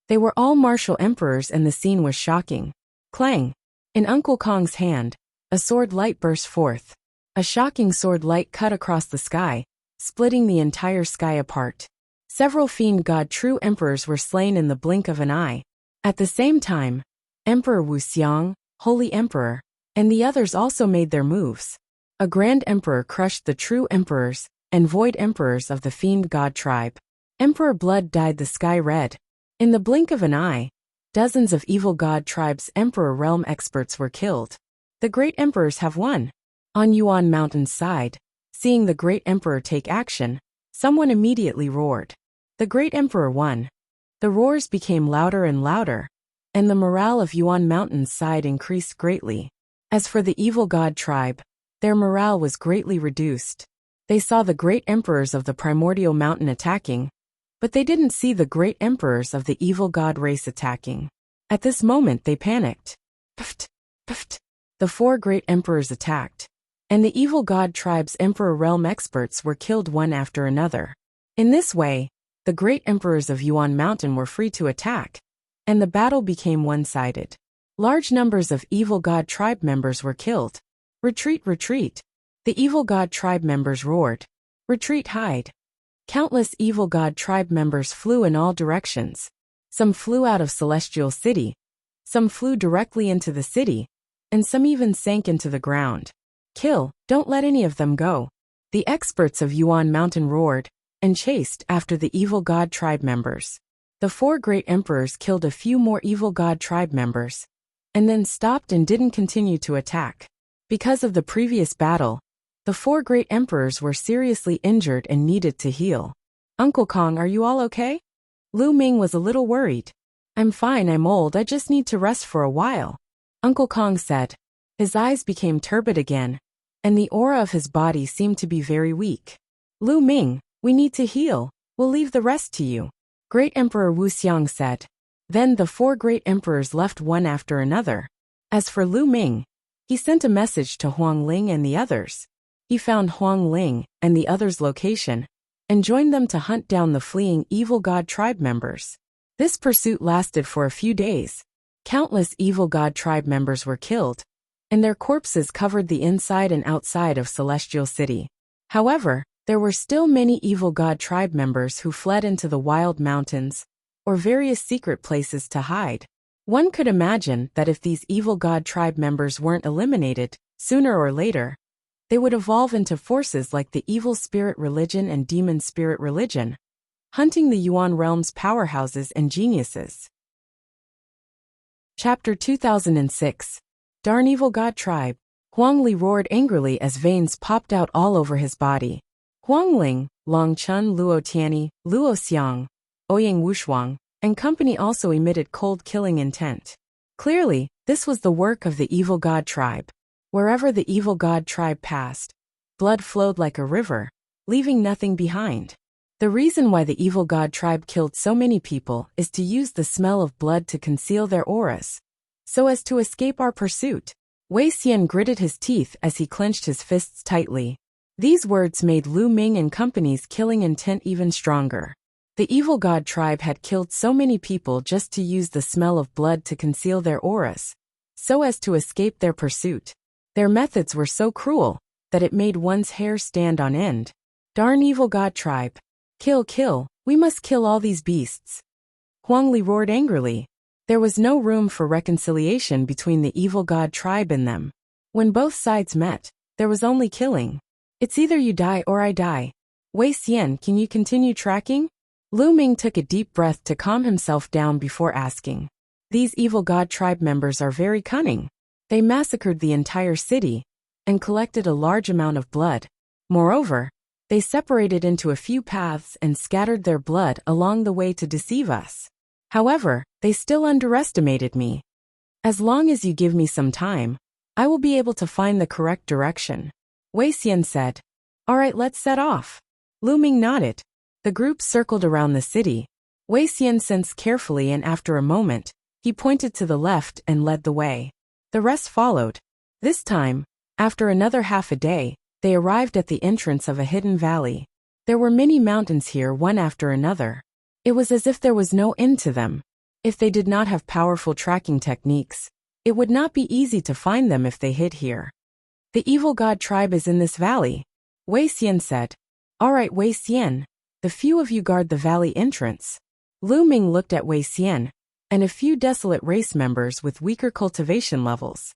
They were all martial emperors and the scene was shocking. Clang! In Uncle Kong's hand, a sword light burst forth. A shocking sword light cut across the sky, splitting the entire sky apart. Several fiend god true emperors were slain in the blink of an eye. At the same time, Emperor Wuxia, Holy Emperor, and the others also made their moves. A Grand Emperor crushed the true emperors and void emperors of the fiend god tribe. Emperor Blood dyed the sky red. In the blink of an eye, dozens of evil god tribes' emperor realm experts were killed. The great emperors have won. On Yuan Mountain's side, seeing the great emperor take action, someone immediately roared. The great emperor won. The roars became louder and louder, and the morale of Yuan Mountain's side increased greatly. As for the evil god tribe, their morale was greatly reduced. They saw the great emperors of the primordial mountain attacking, but they didn't see the great emperors of the evil god race attacking. At this moment they panicked. Pft, pft. The 4 great emperors attacked, and the evil god tribe's emperor realm experts were killed one after another. In this way, the great emperors of Yuan Mountain were free to attack, and the battle became one-sided. Large numbers of evil god tribe members were killed. Retreat, retreat! The evil god tribe members roared. Retreat, hide! Countless evil god tribe members flew in all directions. Some flew out of Celestial City, some flew directly into the city, and some even sank into the ground. Kill, don't let any of them go. The experts of Yuan Mountain roared, and chased after the evil god tribe members. The 4 great emperors killed a few more evil god tribe members, and then stopped and didn't continue to attack. Because of the previous battle, the 4 great emperors were seriously injured and needed to heal. Uncle Kong, are you all okay? Lu Ming was a little worried. I'm fine, I'm old, I just need to rest for a while, Uncle Kong said. His eyes became turbid again, and the aura of his body seemed to be very weak. Lu Ming, we need to heal, we'll leave the rest to you, Great Emperor Wuxiang said. Then the 4 great emperors left one after another. As for Lu Ming, he sent a message to Huang Ling and the others. He found Huang Ling and the others' location, and joined them to hunt down the fleeing evil god tribe members. This pursuit lasted for a few days. Countless evil god tribe members were killed, and their corpses covered the inside and outside of Celestial City. However, there were still many evil god tribe members who fled into the wild mountains, or various secret places to hide. One could imagine that if these evil god tribe members weren't eliminated, sooner or later, they would evolve into forces like the evil spirit religion and demon spirit religion, hunting the Yuan realm's powerhouses and geniuses. Chapter 2006. Darn evil god tribe. Huang Li roared angrily as veins popped out all over his body. Huang Ling, Long Chun, Luo Tianyi, Luo Xiang, Ouyang Wushuang, and company also emitted cold killing intent. Clearly, this was the work of the evil god tribe. Wherever the evil god tribe passed, blood flowed like a river, leaving nothing behind. The reason why the evil god tribe killed so many people is to use the smell of blood to conceal their auras, so as to escape our pursuit. Wei Xian gritted his teeth as he clenched his fists tightly. These words made Lu Ming and company's killing intent even stronger. The evil god tribe had killed so many people just to use the smell of blood to conceal their auras, so as to escape their pursuit. Their methods were so cruel that it made one's hair stand on end. Darn evil god tribe. Kill, kill, we must kill all these beasts. Huang Li roared angrily. There was no room for reconciliation between the evil god tribe and them. When both sides met, there was only killing. It's either you die or I die. Wei Xian, can you continue tracking? Lu Ming took a deep breath to calm himself down before asking. These evil god tribe members are very cunning. They massacred the entire city and collected a large amount of blood. Moreover, they separated into a few paths and scattered their blood along the way to deceive us. However, they still underestimated me. As long as you give me some time, I will be able to find the correct direction, Wei Xian said. All right, let's set off. Lu Ming nodded. The group circled around the city. Wei Xian sensed carefully, and after a moment, he pointed to the left and led the way. The rest followed. This time, after another half a day, they arrived at the entrance of a hidden valley. There were many mountains here, one after another. It was as if there was no end to them. If they did not have powerful tracking techniques, it would not be easy to find them if they hid here. The evil god tribe is in this valley, Wei Xian said. All right, Wei Xian, the few of you guard the valley entrance. Lu Ming looked at Wei Xian and a few desolate race members with weaker cultivation levels.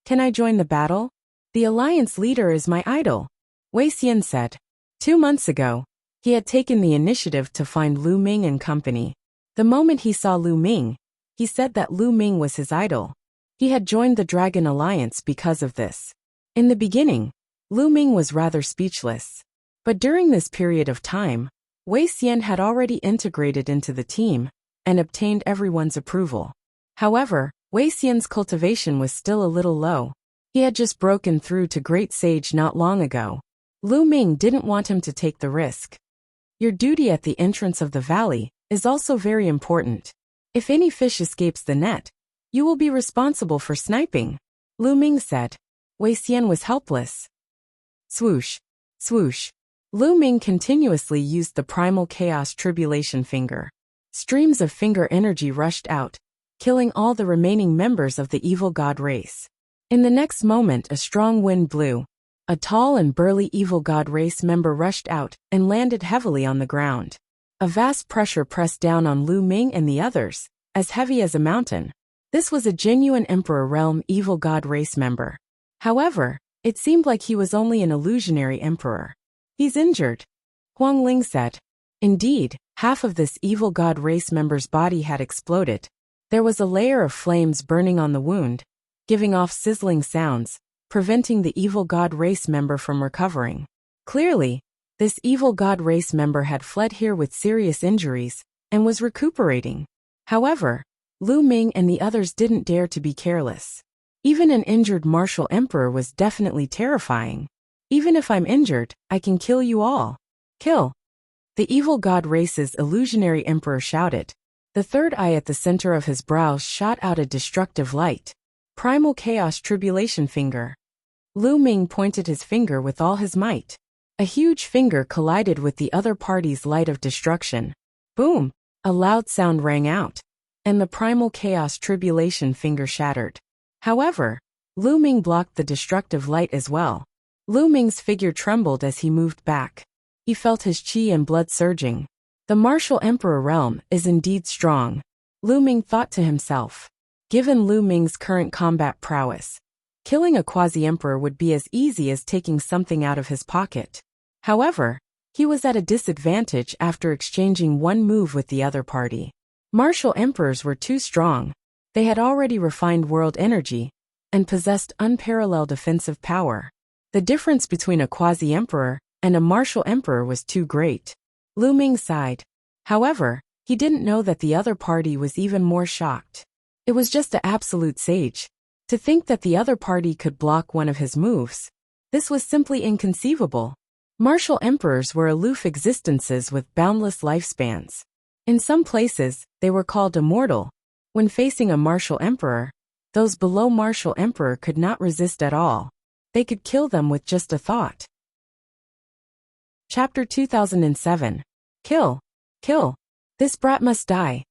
Can I join the battle? The alliance leader is my idol, Wei Xian said. 2 months ago, he had taken the initiative to find Lu Ming and company. The moment he saw Lu Ming, he said that Lu Ming was his idol. He had joined the Dragon Alliance because of this. In the beginning, Lu Ming was rather speechless. But during this period of time, Wei Xian had already integrated into the team and obtained everyone's approval. However, Wei Xian's cultivation was still a little low. He had just broken through to Great Sage not long ago. Lu Ming didn't want him to take the risk. Your duty at the entrance of the valley is also very important. If any fish escapes the net, you will be responsible for sniping, Lu Ming said. Wei Xian was helpless. Swoosh, swoosh. Lu Ming continuously used the primal chaos tribulation finger. Streams of finger energy rushed out, killing all the remaining members of the evil god race. In the next moment, a strong wind blew. A tall and burly evil god race member rushed out and landed heavily on the ground. A vast pressure pressed down on Lu Ming and the others, as heavy as a mountain. This was a genuine Emperor Realm evil god race member. However, it seemed like he was only an illusionary emperor. He's injured, Huang Ling said. Indeed, half of this evil god race member's body had exploded. There was a layer of flames burning on the wound, giving off sizzling sounds, preventing the evil god race member from recovering. Clearly, this evil god race member had fled here with serious injuries and was recuperating. However, Lu Ming and the others didn't dare to be careless. Even an injured martial emperor was definitely terrifying. Even if I'm injured, I can kill you all. Kill. The evil god race's illusionary emperor shouted. The third eye at the center of his brows shot out a destructive light. Primal chaos tribulation finger. Lu Ming pointed his finger with all his might. A huge finger collided with the other party's light of destruction. Boom! A loud sound rang out, and the primal chaos tribulation finger shattered. However, Lu Ming blocked the destructive light as well. Lu Ming's figure trembled as he moved back. He felt his chi and blood surging. The martial emperor realm is indeed strong, Lu Ming thought to himself. Given Lu Ming's current combat prowess, killing a quasi-emperor would be as easy as taking something out of his pocket. However, he was at a disadvantage after exchanging one move with the other party. Martial emperors were too strong. They had already refined world energy and possessed unparalleled offensive power. The difference between a quasi-emperor and a martial emperor was too great. Lu Ming sighed. However, he didn't know that the other party was even more shocked. It was just an absolute sage. To think that the other party could block one of his moves. This was simply inconceivable. Martial emperors were aloof existences with boundless lifespans. In some places, they were called immortal. When facing a martial emperor, those below martial emperor could not resist at all. They could kill them with just a thought. Chapter 2007. Kill. Kill. This brat must die.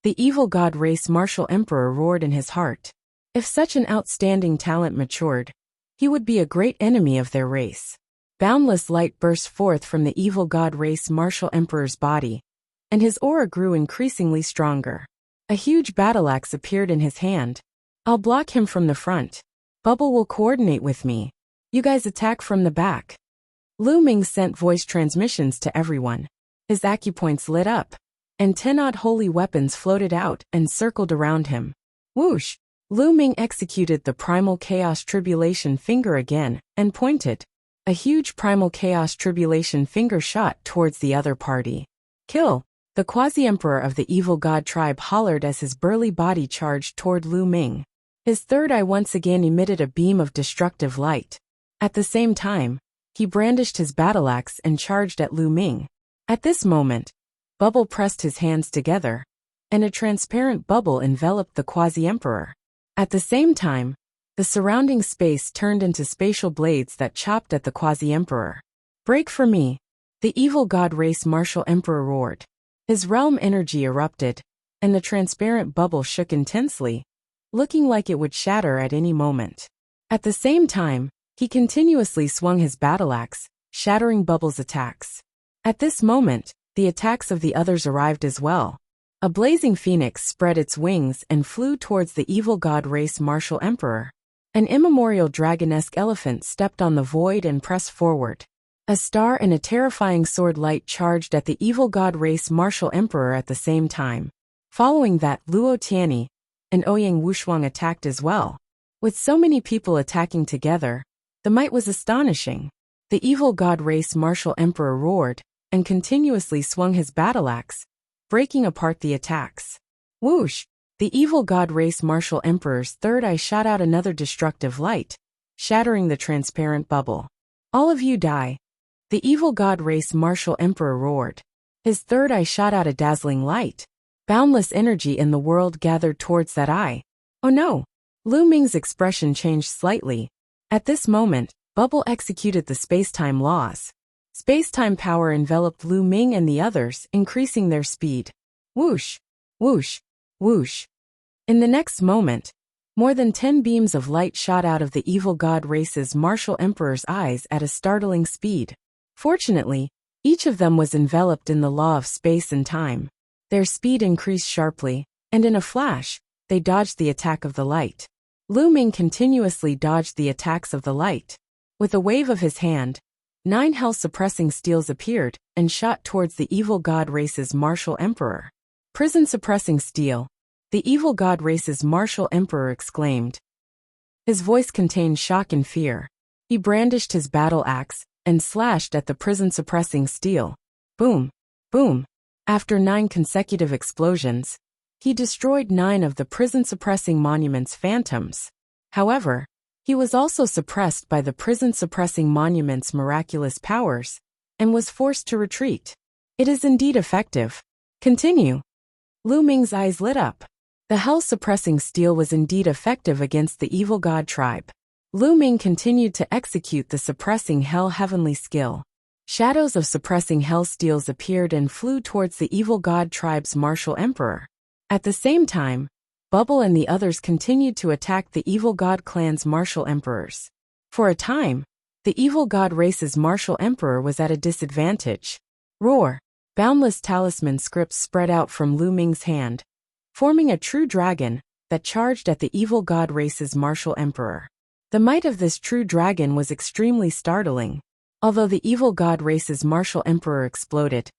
The evil god race martial emperor roared in his heart. If such an outstanding talent matured, he would be a great enemy of their race. Boundless light burst forth from the evil god race martial emperor's body, and his aura grew increasingly stronger. A huge battle axe appeared in his hand. I'll block him from the front. Bubble will coordinate with me. You guys attack from the back. Lu Ming sent voice transmissions to everyone. His acupoints lit up, and 10 odd holy weapons floated out and circled around him. Whoosh! Lu Ming executed the primal chaos tribulation finger again and pointed. A huge primal chaos tribulation finger shot towards the other party. Kill! The quasi-emperor of the evil god tribe hollered as his burly body charged toward Lu Ming. His third eye once again emitted a beam of destructive light. At the same time, he brandished his battle axe and charged at Lu Ming. At this moment, Bubble pressed his hands together, and a transparent bubble enveloped the quasi-emperor. At the same time, the surrounding space turned into spatial blades that chopped at the quasi-emperor. Break for me! The evil god race martial emperor roared. His realm energy erupted, and the transparent bubble shook intensely, looking like it would shatter at any moment. At the same time, he continuously swung his battle axe, shattering Bubble's attacks. At this moment, the attacks of the others arrived as well. A blazing phoenix spread its wings and flew towards the evil god race martial emperor. An immemorial dragon-esque elephant stepped on the void and pressed forward. A star and a terrifying sword light charged at the evil god race martial emperor at the same time. Following that, Luo Tianyi and Ouyang Wushuang attacked as well. With so many people attacking together, the might was astonishing. The evil god race martial emperor roared and continuously swung his battle axe, breaking apart the attacks. Whoosh! The evil god race martial emperor's third eye shot out another destructive light, shattering the transparent bubble. All of you die. The evil god race martial emperor roared. His third eye shot out a dazzling light. Boundless energy in the world gathered towards that eye. Oh no! Lu Ming's expression changed slightly. At this moment, Bubble executed the space-time laws. Space-time power enveloped Lu Ming and the others, increasing their speed. Whoosh! Whoosh! Whoosh! In the next moment, more than 10 beams of light shot out of the evil god race's martial emperor's eyes at a startling speed. Fortunately, each of them was enveloped in the law of space and time. Their speed increased sharply, and in a flash, they dodged the attack of the light. Lu Ming continuously dodged the attacks of the light. With a wave of his hand, 9 hell-suppressing steels appeared and shot towards the evil god race's martial emperor. Prison-suppressing steel, the evil god race's martial emperor exclaimed. His voice contained shock and fear. He brandished his battle axe and slashed at the prison-suppressing steel. Boom! Boom! After 9 consecutive explosions, he destroyed 9 of the prison-suppressing monument's phantoms. However, he was also suppressed by the prison-suppressing monument's miraculous powers, and was forced to retreat. It is indeed effective. Continue. Lu Ming's eyes lit up. The hell-suppressing steel was indeed effective against the evil god tribe. Lu Ming continued to execute the suppressing hell heavenly skill. Shadows of suppressing hell steels appeared and flew towards the evil god tribe's martial emperor. At the same time, Bubble and the others continued to attack the evil god clan's martial emperors. For a time, the evil god race's martial emperor was at a disadvantage. Roar! Boundless talisman scripts spread out from Lu Ming's hand, forming a true dragon that charged at the evil god race's martial emperor. The might of this true dragon was extremely startling. Although the evil god race's martial emperor exploded,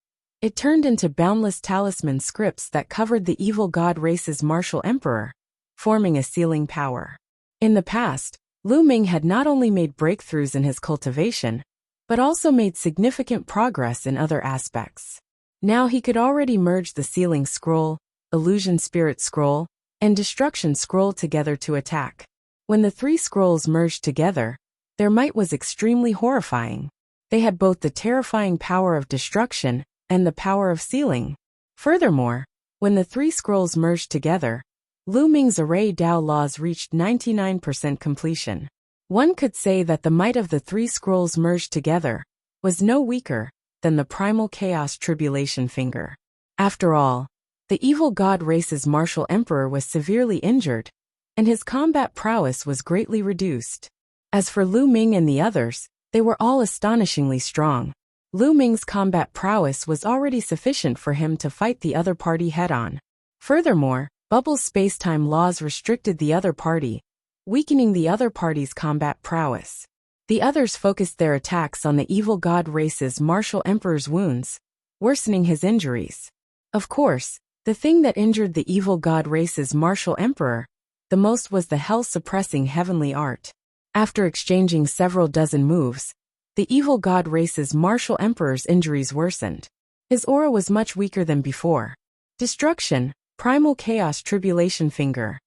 it turned into boundless talisman scripts that covered the evil god race's martial emperor, forming a sealing power. In the past, Lu Ming had not only made breakthroughs in his cultivation, but also made significant progress in other aspects. Now he could already merge the sealing scroll, illusion spirit scroll, and destruction scroll together to attack. When the 3 scrolls merged together, their might was extremely horrifying. They had both the terrifying power of destruction and the power of sealing. Furthermore, when the 3 scrolls merged together, Lu Ming's array Dao laws reached 99% completion. One could say that the might of the 3 scrolls merged together was no weaker than the primal chaos tribulation finger. After all, the evil god race's martial emperor was severely injured, and his combat prowess was greatly reduced. As for Lu Ming and the others, they were all astonishingly strong. Lu Ming's combat prowess was already sufficient for him to fight the other party head-on. Furthermore, Bubble's space-time laws restricted the other party, weakening the other party's combat prowess. The others focused their attacks on the evil god race's martial emperor's wounds, worsening his injuries. Of course, the thing that injured the evil god race's martial emperor the most was the hell-suppressing heavenly art. After exchanging several dozen moves, the evil god race's martial emperor's injuries worsened. His aura was much weaker than before. Destruction, primal chaos tribulation finger.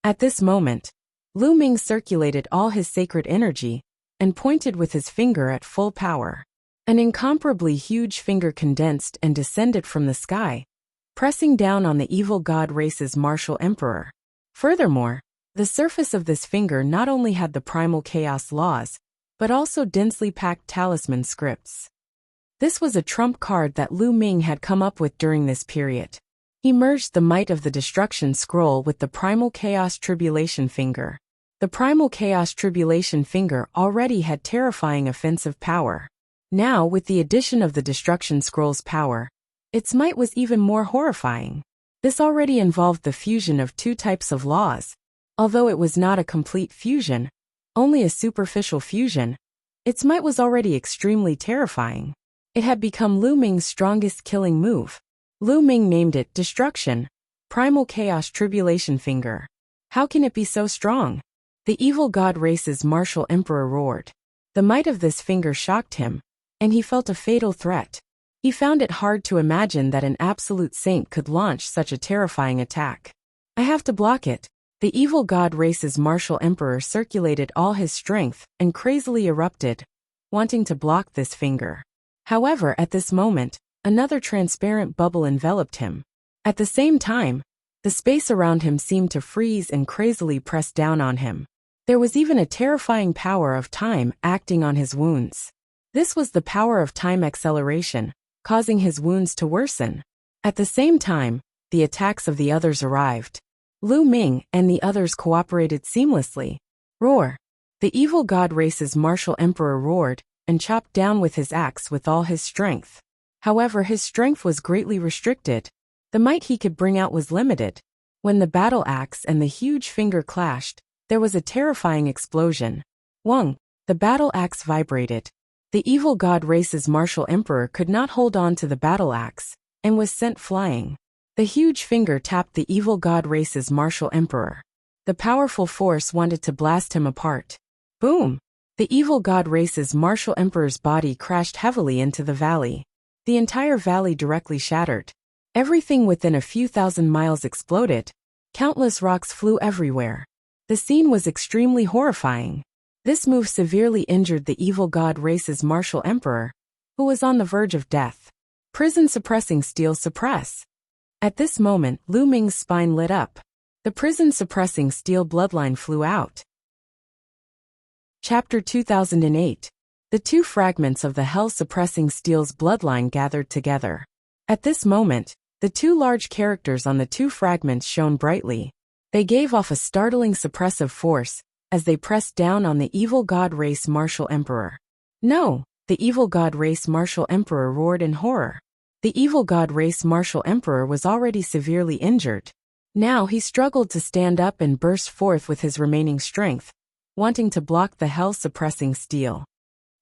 At this moment, Lu Ming circulated all his sacred energy and pointed with his finger at full power. An incomparably huge finger condensed and descended from the sky, pressing down on the evil god race's martial emperor. Furthermore, the surface of this finger not only had the primal chaos laws, but also densely packed talisman scripts. This was a trump card that Lu Ming had come up with during this period. He merged the might of the Destruction Scroll with the Primal Chaos Tribulation Finger. The Primal Chaos Tribulation Finger already had terrifying offensive power. Now, with the addition of the Destruction Scroll's power, its might was even more horrifying. This already involved the fusion of two types of laws. Although it was not a complete fusion, only a superficial fusion, its might was already extremely terrifying. It had become Lu Ming's strongest killing move. Lu Ming named it Destruction, Primal Chaos Tribulation Finger. How can it be so strong? The evil god race's martial emperor roared. The might of this finger shocked him, and he felt a fatal threat. He found it hard to imagine that an absolute saint could launch such a terrifying attack. I have to block it. The evil god race's martial emperor circulated all his strength and crazily erupted, wanting to block this finger. However, at this moment, another transparent bubble enveloped him. At the same time, the space around him seemed to freeze and crazily press down on him. There was even a terrifying power of time acting on his wounds. This was the power of time acceleration, causing his wounds to worsen. At the same time, the attacks of the others arrived. Lu Ming and the others cooperated seamlessly. Roar! The evil god race's martial emperor roared and chopped down with his axe with all his strength. However, his strength was greatly restricted. The might he could bring out was limited. When the battle axe and the huge finger clashed, there was a terrifying explosion. Wong! The battle axe vibrated. The evil god race's martial emperor could not hold on to the battle axe, and was sent flying. The huge finger tapped the evil god race's martial emperor. The powerful force wanted to blast him apart. Boom! The evil god race's martial emperor's body crashed heavily into the valley. The entire valley directly shattered. Everything within a few thousand miles exploded. Countless rocks flew everywhere. The scene was extremely horrifying. This move severely injured the evil god race's martial emperor, who was on the verge of death. Prison suppressing steel suppress. At this moment, Lu Ming's spine lit up. The prison suppressing steel bloodline flew out. Chapter 2008. The two fragments of the hell-suppressing steel's bloodline gathered together. At this moment, the two large characters on the two fragments shone brightly. They gave off a startling suppressive force as they pressed down on the evil god race martial emperor. No! The evil god race martial emperor roared in horror. The evil god race martial emperor was already severely injured. Now he struggled to stand up and burst forth with his remaining strength, wanting to block the hell-suppressing steel.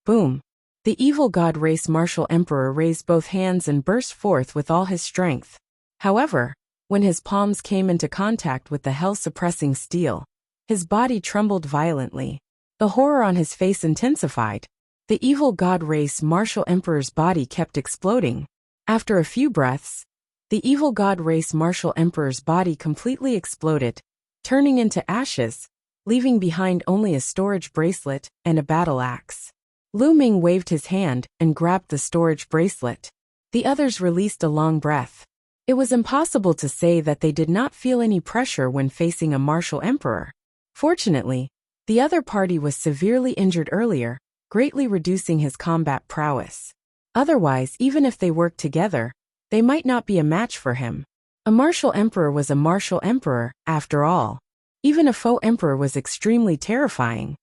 Boom! The evil god race martial emperor raised both hands and burst forth with all his strength. However, when his palms came into contact with the hell-suppressing steel, his body trembled violently. The horror on his face intensified. The evil god race martial emperor's body kept exploding. After a few breaths, the evil god race martial emperor's body completely exploded, turning into ashes, leaving behind only a storage bracelet and a battle axe. Lu Ming waved his hand and grabbed the storage bracelet. The others released a long breath. It was impossible to say that they did not feel any pressure when facing a martial emperor. Fortunately, the other party was severely injured earlier, greatly reducing his combat prowess. Otherwise, even if they worked together, they might not be a match for him. A martial emperor was a martial emperor, after all. Even a faux emperor was extremely terrifying.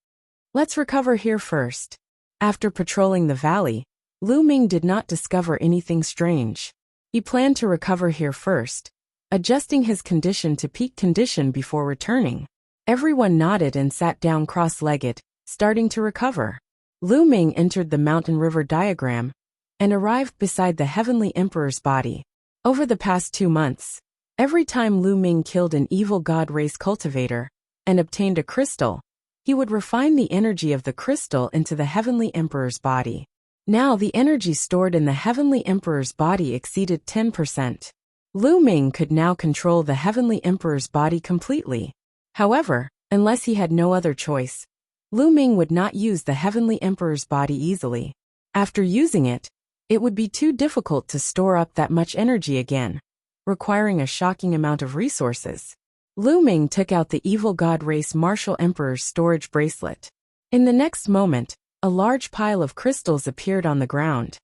Let's recover here first. After patrolling the valley, Lu Ming did not discover anything strange. He planned to recover here first, adjusting his condition to peak condition before returning. Everyone nodded and sat down cross-legged, starting to recover. Lu Ming entered the mountain river diagram and arrived beside the Heavenly Emperor's body. Over the past 2 months, every time Lu Ming killed an evil god race cultivator and obtained a crystal, he would refine the energy of the crystal into the Heavenly Emperor's body. Now the energy stored in the Heavenly Emperor's body exceeded 10%. Lu Ming could now control the Heavenly Emperor's body completely. However, unless he had no other choice, Lu Ming would not use the Heavenly Emperor's body easily. After using it, it would be too difficult to store up that much energy again, requiring a shocking amount of resources. Lu Ming took out the evil god race martial emperor's storage bracelet. In the next moment, a large pile of crystals appeared on the ground.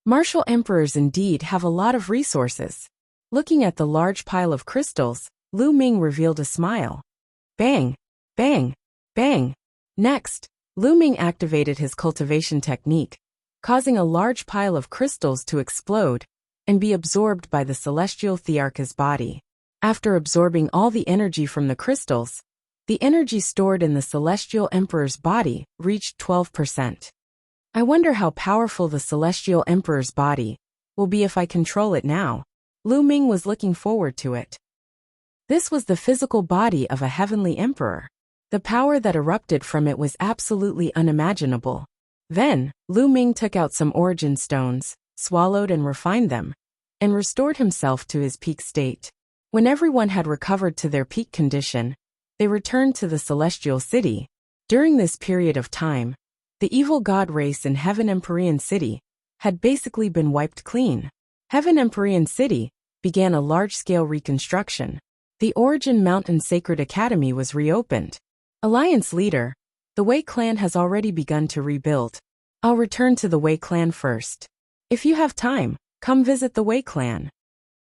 Martial emperors indeed have a lot of resources. Looking at the large pile of crystals, Lu Ming revealed a smile. Bang! Bang! Bang! Next, Lu Ming activated his cultivation technique, causing a large pile of crystals to explode and be absorbed by the celestial Thearcha's body. After absorbing all the energy from the crystals, the energy stored in the celestial emperor's body reached 12%. I wonder how powerful the celestial emperor's body will be if I control it now. Lu Ming was looking forward to it. This was the physical body of a heavenly emperor. The power that erupted from it was absolutely unimaginable. Then, Lu Ming took out some origin stones, swallowed and refined them, and restored himself to his peak state. When everyone had recovered to their peak condition, they returned to the celestial city. During this period of time, the evil god race in Heaven Empyrean City had basically been wiped clean. Heaven Empyrean City began a large-scale reconstruction. The Origin Mountain Sacred Academy was reopened. Alliance leader, the Wei clan has already begun to rebuild. I'll return to the Wei clan first. If you have time, come visit the Wei clan.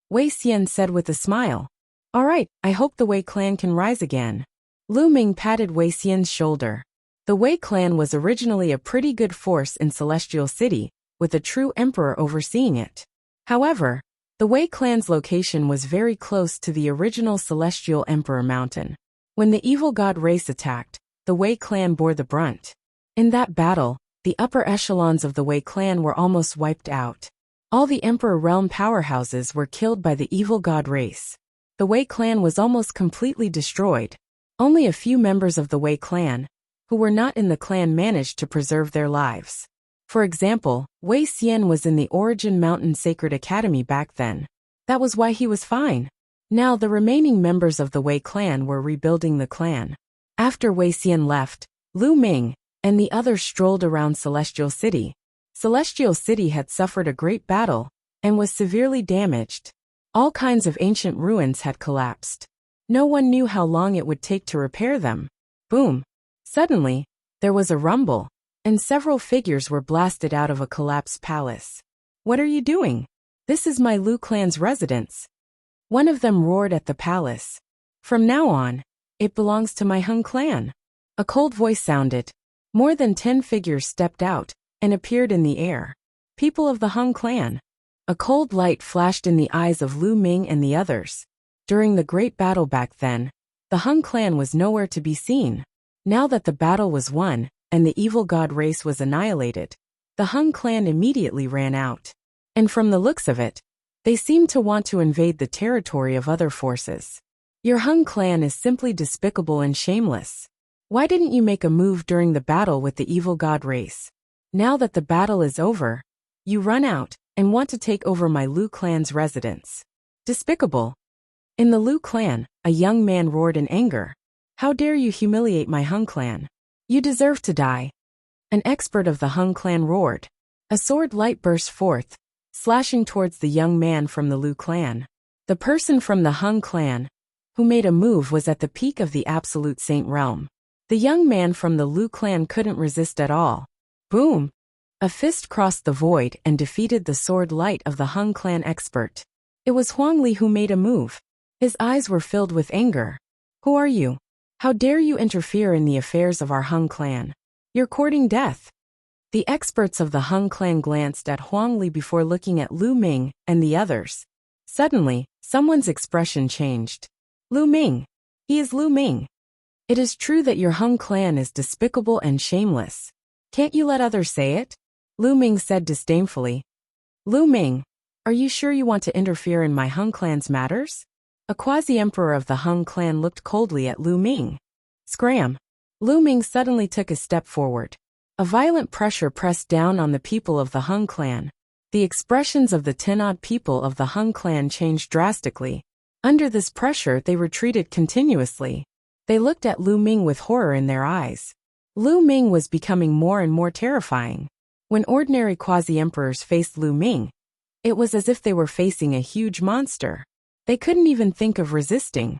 Wei Xian said with a smile. All right, I hope the Wei clan can rise again. Lu Ming patted Wei Xian's shoulder. The Wei clan was originally a pretty good force in Celestial City, with a true emperor overseeing it. However, the Wei clan's location was very close to the original Celestial Emperor Mountain. When the evil god race attacked, the Wei clan bore the brunt. In that battle, the upper echelons of the Wei clan were almost wiped out. All the Emperor Realm powerhouses were killed by the evil god race. The Wei clan was almost completely destroyed. Only a few members of the Wei clan, who were not in the clan, managed to preserve their lives. For example, Wei Xian was in the Origin Mountain Sacred Academy back then. That was why he was fine. Now the remaining members of the Wei clan were rebuilding the clan. After Wei Xian left, Lu Ming and the others strolled around Celestial City. Celestial City had suffered a great battle and was severely damaged. All kinds of ancient ruins had collapsed. No one knew how long it would take to repair them. Boom! Suddenly, there was a rumble, and several figures were blasted out of a collapsed palace. What are you doing? This is my Lu clan's residence. One of them roared at the palace. From now on, it belongs to my Hung clan. A cold voice sounded. More than 10 figures stepped out and appeared in the air. People of the Hung clan. A cold light flashed in the eyes of Lu Ming and the others. During the great battle back then, the Hung clan was nowhere to be seen. Now that the battle was won and the evil god race was annihilated, the Hung clan immediately ran out. And from the looks of it, they seemed to want to invade the territory of other forces. Your Hung clan is simply despicable and shameless. Why didn't you make a move during the battle with the evil god race? Now that the battle is over, you run out and want to take over my Lu clan's residence. Despicable. In the Lu clan, a young man roared in anger. How dare you humiliate my Hung clan? You deserve to die. An expert of the Hung clan roared. A sword light burst forth, slashing towards the young man from the Lu clan. The person from the Hung clan who made a move was at the peak of the absolute saint realm. The young man from the Lu clan couldn't resist at all. Boom! A fist crossed the void and defeated the sword light of the Hung clan expert. It was Huang Li who made a move. His eyes were filled with anger. Who are you? How dare you interfere in the affairs of our Hung clan? You're courting death. The experts of the Hung clan glanced at Huang Li before looking at Lu Ming and the others. Suddenly, someone's expression changed. Lu Ming. He is Lu Ming. It is true that your Hung clan is despicable and shameless. Can't you let others say it? Lu Ming said disdainfully. Lu Ming, are you sure you want to interfere in my Hung clan's matters? A quasi-emperor of the Hung clan looked coldly at Lu Ming. Scram! Lu Ming suddenly took a step forward. A violent pressure pressed down on the people of the Hung clan. The expressions of the 10-odd people of the Hung clan changed drastically. Under this pressure, they retreated continuously. They looked at Lu Ming with horror in their eyes. Lu Ming was becoming more and more terrifying. When ordinary quasi-emperors faced Lu Ming, it was as if they were facing a huge monster. They couldn't even think of resisting.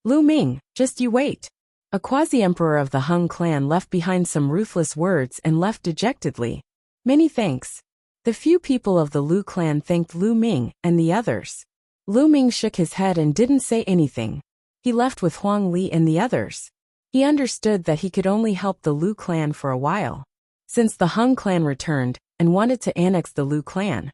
Lu Ming, just you wait. A quasi-emperor of the Hung clan left behind some ruthless words and left dejectedly. Many thanks. The few people of the Lu clan thanked Lu Ming and the others. Lu Ming shook his head and didn't say anything. He left with Huang Li and the others. He understood that he could only help the Lu clan for a while. Since the Hung clan returned and wanted to annex the Lu clan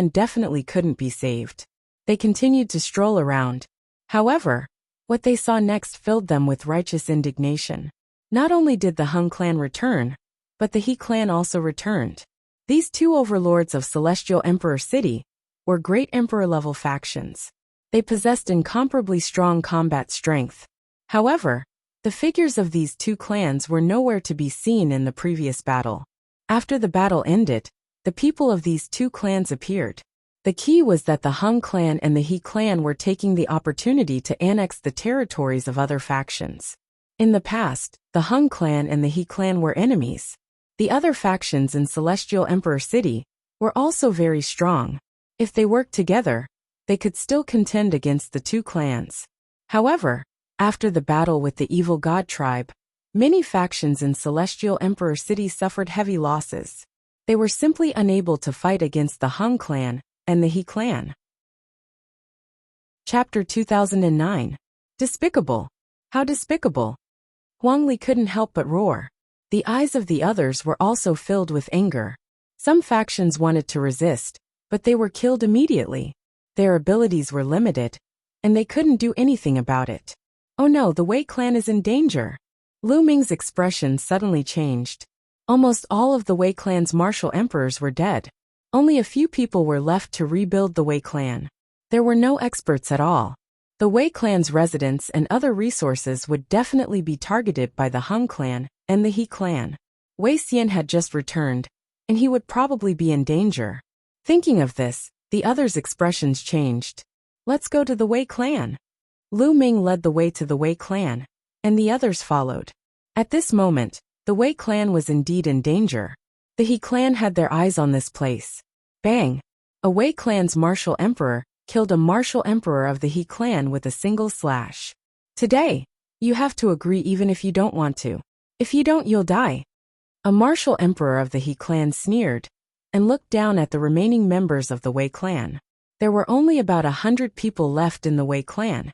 definitely couldn't be saved. They continued to stroll around. However, what they saw next filled them with righteous indignation. Not only did the Hung clan return, but the He clan also returned. These two overlords of Celestial Emperor City were great emperor-level factions. They possessed incomparably strong combat strength. However, the figures of these two clans were nowhere to be seen in the previous battle. After the battle ended, the people of these two clans appeared. The key was that the Hung clan and the He clan were taking the opportunity to annex the territories of other factions. In the past, the Hung clan and the He clan were enemies. The other factions in Celestial Emperor City were also very strong. If they worked together, they could still contend against the two clans. However, after the battle with the evil god tribe, many factions in Celestial Emperor City suffered heavy losses. They were simply unable to fight against the Hung clan and the He clan. Chapter 2009. Despicable. How despicable. Huang Li couldn't help but roar. The eyes of the others were also filled with anger. Some factions wanted to resist, but they were killed immediately. Their abilities were limited, and they couldn't do anything about it. Oh no, the Wei clan is in danger. Lu Ming's expression suddenly changed. Almost all of the Wei clan's martial emperors were dead. Only a few people were left to rebuild the Wei clan. There were no experts at all. The Wei clan's residents and other resources would definitely be targeted by the Hung clan and the He clan. Wei Xian had just returned, and he would probably be in danger. Thinking of this, the others' expressions changed. Let's go to the Wei clan. Lu Ming led the way to the Wei clan, and the others followed. At this moment, the Wei clan was indeed in danger. The He clan had their eyes on this place. Bang! A Wei clan's martial emperor killed a martial emperor of the He clan with a single slash. Today, you have to agree even if you don't want to. If you don't, you'll die. A martial emperor of the He clan sneered and looked down at the remaining members of the Wei clan. There were only about 100 people left in the Wei clan,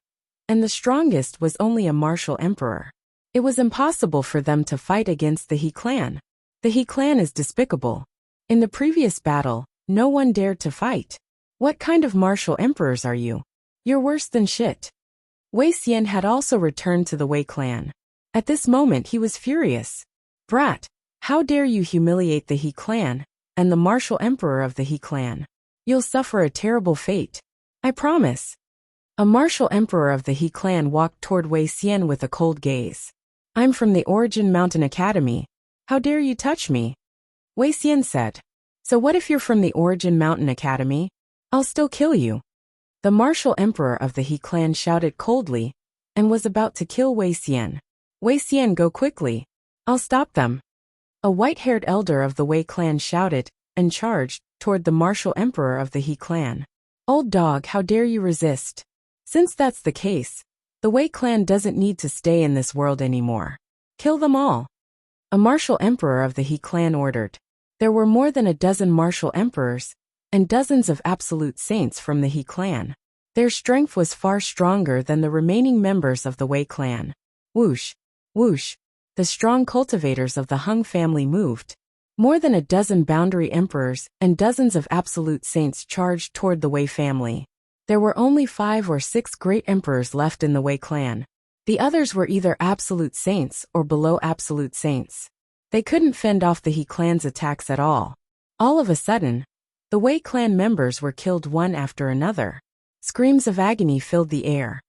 and the strongest was only a martial emperor. It was impossible for them to fight against the He clan. The He clan is despicable. In the previous battle, no one dared to fight. What kind of martial emperors are you? You're worse than shit. Wei Xian had also returned to the Wei clan. At this moment he was furious. Brat, how dare you humiliate the He clan and the martial emperor of the He clan? You'll suffer a terrible fate. I promise. A martial emperor of the He clan walked toward Wei Xian with a cold gaze. I'm from the Origin Mountain Academy. How dare you touch me? Wei Xian said. So what if you're from the Origin Mountain Academy? I'll still kill you. The martial emperor of the He clan shouted coldly and was about to kill Wei Xian. Wei Xian, go quickly. I'll stop them. A white-haired elder of the Wei clan shouted and charged toward the martial emperor of the He clan. Old dog, how dare you resist? Since that's the case, the Wei clan doesn't need to stay in this world anymore. Kill them all. A martial emperor of the He clan ordered. There were more than a dozen martial emperors and dozens of absolute saints from the He clan. Their strength was far stronger than the remaining members of the Wei clan. Whoosh, whoosh. The strong cultivators of the Hung family moved. More than a dozen boundary emperors and dozens of absolute saints charged toward the Wei family. There were only 5 or 6 great emperors left in the Wei clan. The others were either absolute saints or below absolute saints. They couldn't fend off the He clan's attacks at all. All of a sudden, the Wei clan members were killed one after another. Screams of agony filled the air.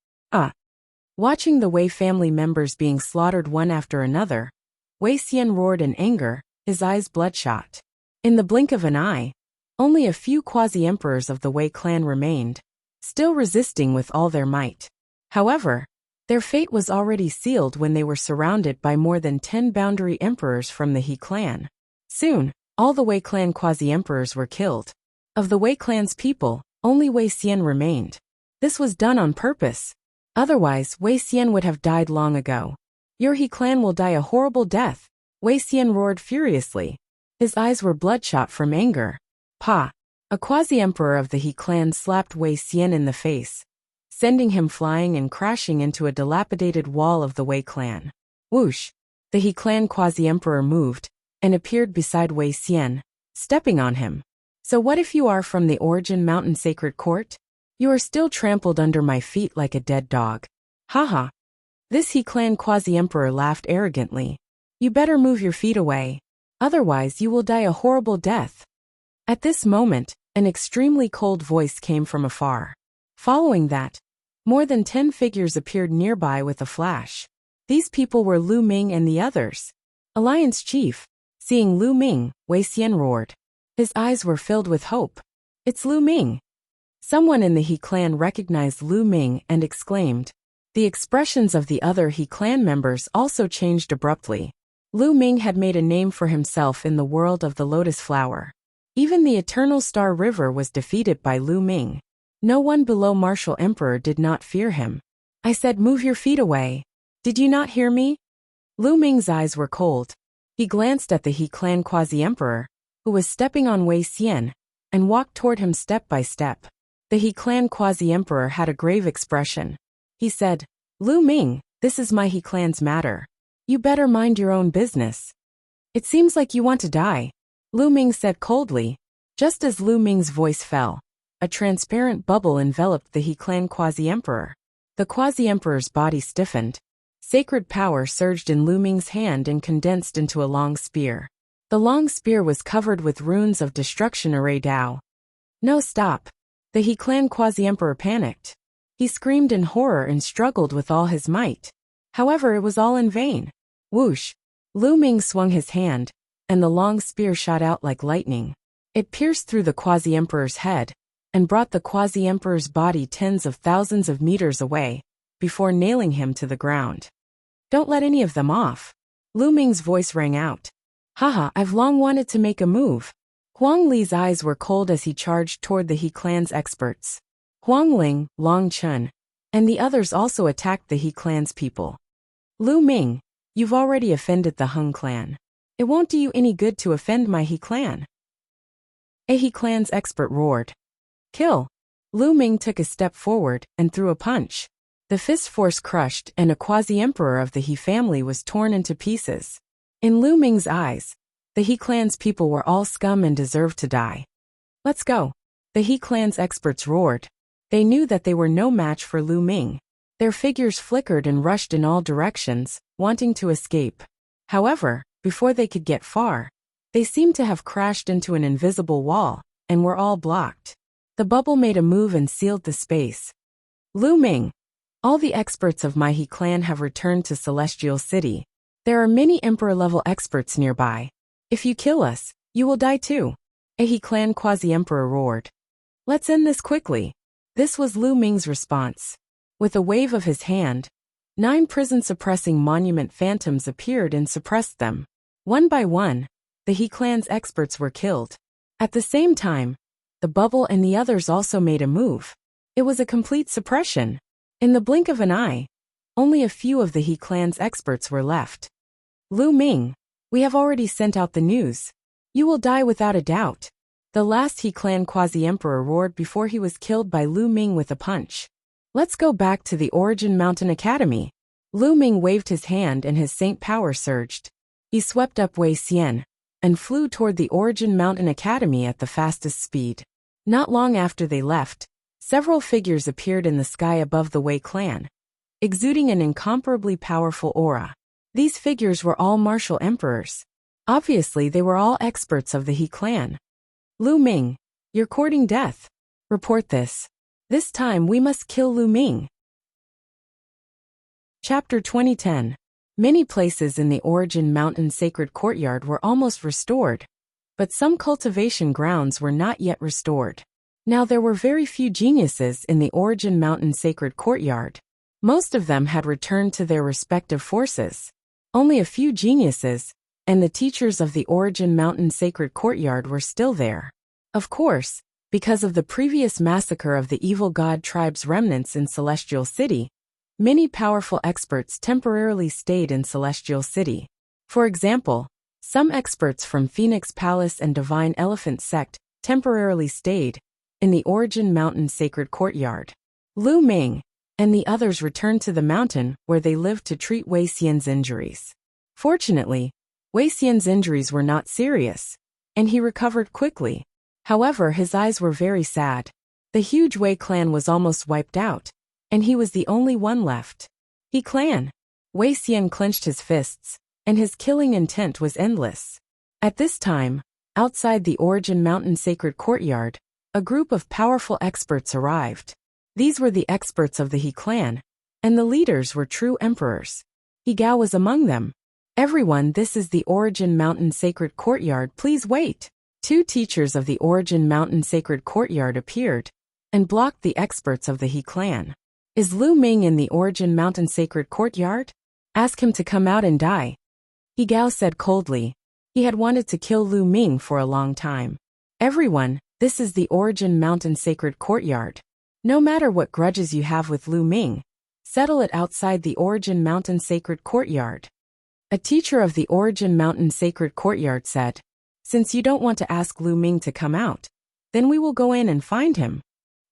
Watching the Wei family members being slaughtered one after another, Wei Xian roared in anger, his eyes bloodshot. In the blink of an eye, only a few quasi-emperors of the Wei clan remained, still resisting with all their might. However, their fate was already sealed when they were surrounded by more than 10 boundary emperors from the He clan. Soon, all the Wei clan quasi-emperors were killed. Of the Wei clan's people, only Wei Xian remained. This was done on purpose. Otherwise, Wei Xian would have died long ago. Your He clan will die a horrible death. Wei Xian roared furiously. His eyes were bloodshot from anger. Pa! A quasi-emperor of the He clan slapped Wei Xian in the face, sending him flying and crashing into a dilapidated wall of the Wei clan. Whoosh! The He clan quasi-emperor moved, and appeared beside Wei Xian, stepping on him. So what if you are from the Origin Mountain Sacred Court? You are still trampled under my feet like a dead dog. Haha. This He clan quasi-emperor laughed arrogantly. You better move your feet away. Otherwise you will die a horrible death. At this moment, an extremely cold voice came from afar. Following that, more than 10 figures appeared nearby with a flash. These people were Lu Ming and the others. Alliance Chief. Seeing Lu Ming, Wei Xian roared. His eyes were filled with hope. It's Lu Ming. Someone in the He clan recognized Lu Ming and exclaimed. The expressions of the other He clan members also changed abruptly. Lu Ming had made a name for himself in the world of the lotus flower. Even the Eternal Star River was defeated by Lu Ming. No one below Martial Emperor did not fear him. I said move your feet away. Did you not hear me? Lu Ming's eyes were cold. He glanced at the He clan quasi-emperor, who was stepping on Wei Xian, and walked toward him step by step. The He clan quasi-emperor had a grave expression. He said, Lu Ming, this is my He clan's matter. You better mind your own business. It seems like you want to die. Lu Ming said coldly. Just as Lu Ming's voice fell, a transparent bubble enveloped the He clan quasi-emperor. The quasi-emperor's body stiffened. Sacred power surged in Lu Ming's hand and condensed into a long spear. The long spear was covered with runes of destruction array Dao. No, stop. The He clan quasi-emperor panicked. He screamed in horror and struggled with all his might. However, it was all in vain. Whoosh! Lu Ming swung his hand, and the long spear shot out like lightning. It pierced through the quasi-emperor's head, and brought the quasi-emperor's body tens of thousands of meters away, before nailing him to the ground. Don't let any of them off. Lu Ming's voice rang out. Haha, I've long wanted to make a move. Huang Li's eyes were cold as he charged toward the He clan's experts. Huang Ling, Long Chun, and the others also attacked the He clan's people. Lu Ming, you've already offended the Hung clan. It won't do you any good to offend my He clan. A He clan's expert roared. Kill! Lu Ming took a step forward and threw a punch. The fist force crushed and a quasi-emperor of the He family was torn into pieces. In Lu Ming's eyes, the He clan's people were all scum and deserved to die. Let's go. The He clan's experts roared. They knew that they were no match for Lu Ming. Their figures flickered and rushed in all directions, wanting to escape. However, before they could get far, they seemed to have crashed into an invisible wall, and were all blocked. The bubble made a move and sealed the space. Lu Ming! All the experts of my He clan have returned to Celestial City. There are many Emperor-level experts nearby. If you kill us, you will die too. A He clan quasi-emperor roared. Let's end this quickly. This was Lu Ming's response. With a wave of his hand, 9 prison-suppressing monument phantoms appeared and suppressed them. One by one, the He clan's experts were killed. At the same time, the bubble and the others also made a move. It was a complete suppression. In the blink of an eye, only a few of the He clan's experts were left. Lu Ming, we have already sent out the news. You will die without a doubt. The last He clan quasi-emperor roared before he was killed by Lu Ming with a punch. Let's go back to the Origin Mountain Academy. Lu Ming waved his hand and his saint power surged. He swept up Wei Xian, and flew toward the Origin Mountain Academy at the fastest speed. Not long after they left, several figures appeared in the sky above the Wei clan, exuding an incomparably powerful aura. These figures were all martial emperors. Obviously, they were all experts of the He clan. Lu Ming, you're courting death. Report this. This time we must kill Lu Ming. Chapter 2010. Many places in the Origin Mountain Sacred Courtyard were almost restored, but some cultivation grounds were not yet restored. Now there were very few geniuses in the Origin Mountain Sacred Courtyard. Most of them had returned to their respective forces. Only a few geniuses, and the teachers of the Origin Mountain Sacred Courtyard were still there. Of course, because of the previous massacre of the evil god tribe's remnants in Celestial City, many powerful experts temporarily stayed in Celestial City. For example, some experts from Phoenix Palace and Divine Elephant Sect temporarily stayed in the Origin Mountain sacred courtyard. Lu Ming and the others returned to the mountain where they lived to treat Wei Xian's injuries. Fortunately, Wei Xian's injuries were not serious, and he recovered quickly. However, his eyes were very sad. The huge Wei clan was almost wiped out, and he was the only one left. He clan. Wei Xian clenched his fists, and his killing intent was endless. At this time, outside the Origin Mountain sacred courtyard, a group of powerful experts arrived. These were the experts of the He clan, and the leaders were true emperors. He Gao was among them. Everyone, this is the Origin Mountain sacred courtyard, please wait. Two teachers of the Origin Mountain sacred courtyard appeared and blocked the experts of the He clan. Is Lu Ming in the Origin Mountain sacred courtyard? Ask him to come out and die. He Gao said coldly. He had wanted to kill Lu Ming for a long time. Everyone, this is the Origin Mountain sacred courtyard. No matter what grudges you have with Lu Ming, settle it outside the Origin Mountain sacred courtyard. A teacher of the Origin Mountain sacred courtyard said, since you don't want to ask Lu Ming to come out, then we will go in and find him.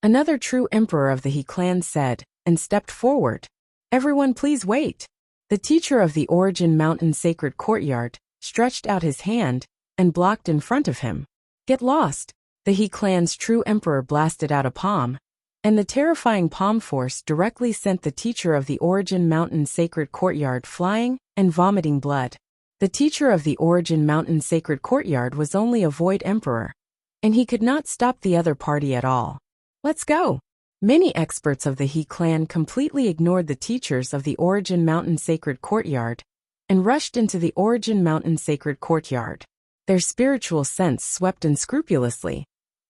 Another true emperor of the He clan said, and stepped forward. Everyone please wait. The teacher of the Origin Mountain sacred courtyard stretched out his hand and blocked in front of him. Get lost. The He clan's true emperor blasted out a palm, and the terrifying palm force directly sent the teacher of the Origin Mountain sacred courtyard flying and vomiting blood. The teacher of the Origin Mountain sacred courtyard was only a void emperor, and he could not stop the other party at all. Let's go. Many experts of the He clan completely ignored the teachers of the Origin Mountain sacred courtyard and rushed into the Origin Mountain sacred courtyard. Their spiritual sense swept unscrupulously,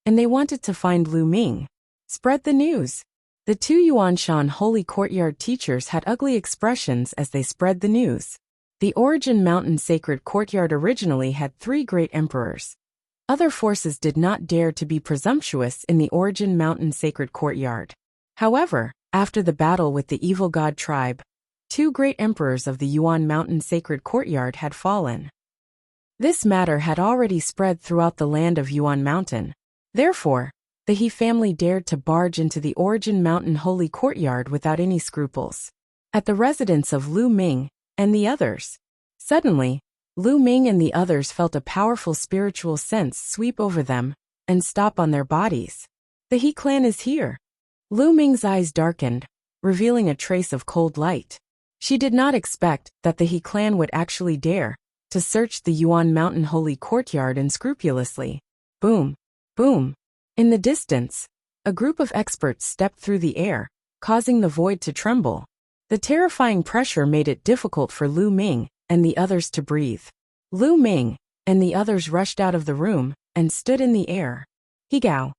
and they wanted to find Lu Ming. Spread the news. The two Yuanshan holy courtyard teachers had ugly expressions as they spread the news. The Origin Mountain sacred courtyard originally had 3 great emperors. Other forces did not dare to be presumptuous in the Origin Mountain sacred courtyard. However, after the battle with the evil god tribe, 2 great emperors of the Yuan Mountain sacred courtyard had fallen. This matter had already spread throughout the land of Yuan Mountain. Therefore, the He family dared to barge into the Origin Mountain holy courtyard without any scruples. At the residence of Lu Ming and the others. Suddenly, Lu Ming and the others felt a powerful spiritual sense sweep over them and stop on their bodies. The He clan is here. Lu Ming's eyes darkened, revealing a trace of cold light. She did not expect that the He clan would actually dare to search the Yuan Mountain holy courtyard unscrupulously. Boom, boom. In the distance, a group of experts stepped through the air, causing the void to tremble. The terrifying pressure made it difficult for Lu Ming and the others to breathe. Lu Ming and the others rushed out of the room and stood in the air. He Gao.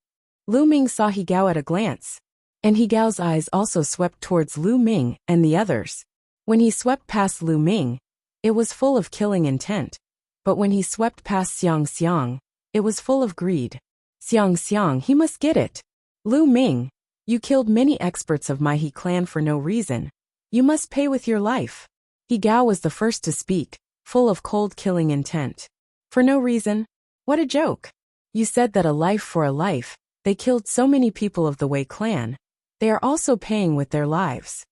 Lu Ming saw He Gao at a glance, and He Gao's eyes also swept towards Lu Ming and the others. When he swept past Lu Ming, it was full of killing intent, but when he swept past Xiang Xiang, it was full of greed. Xiang Xiang, he must get it. Lu Ming, you killed many experts of my He clan for no reason. You must pay with your life. He Gao was the first to speak, full of cold killing intent. For no reason? What a joke. You said that a life for a life. They killed so many people of the Wei clan. They are also paying with their lives.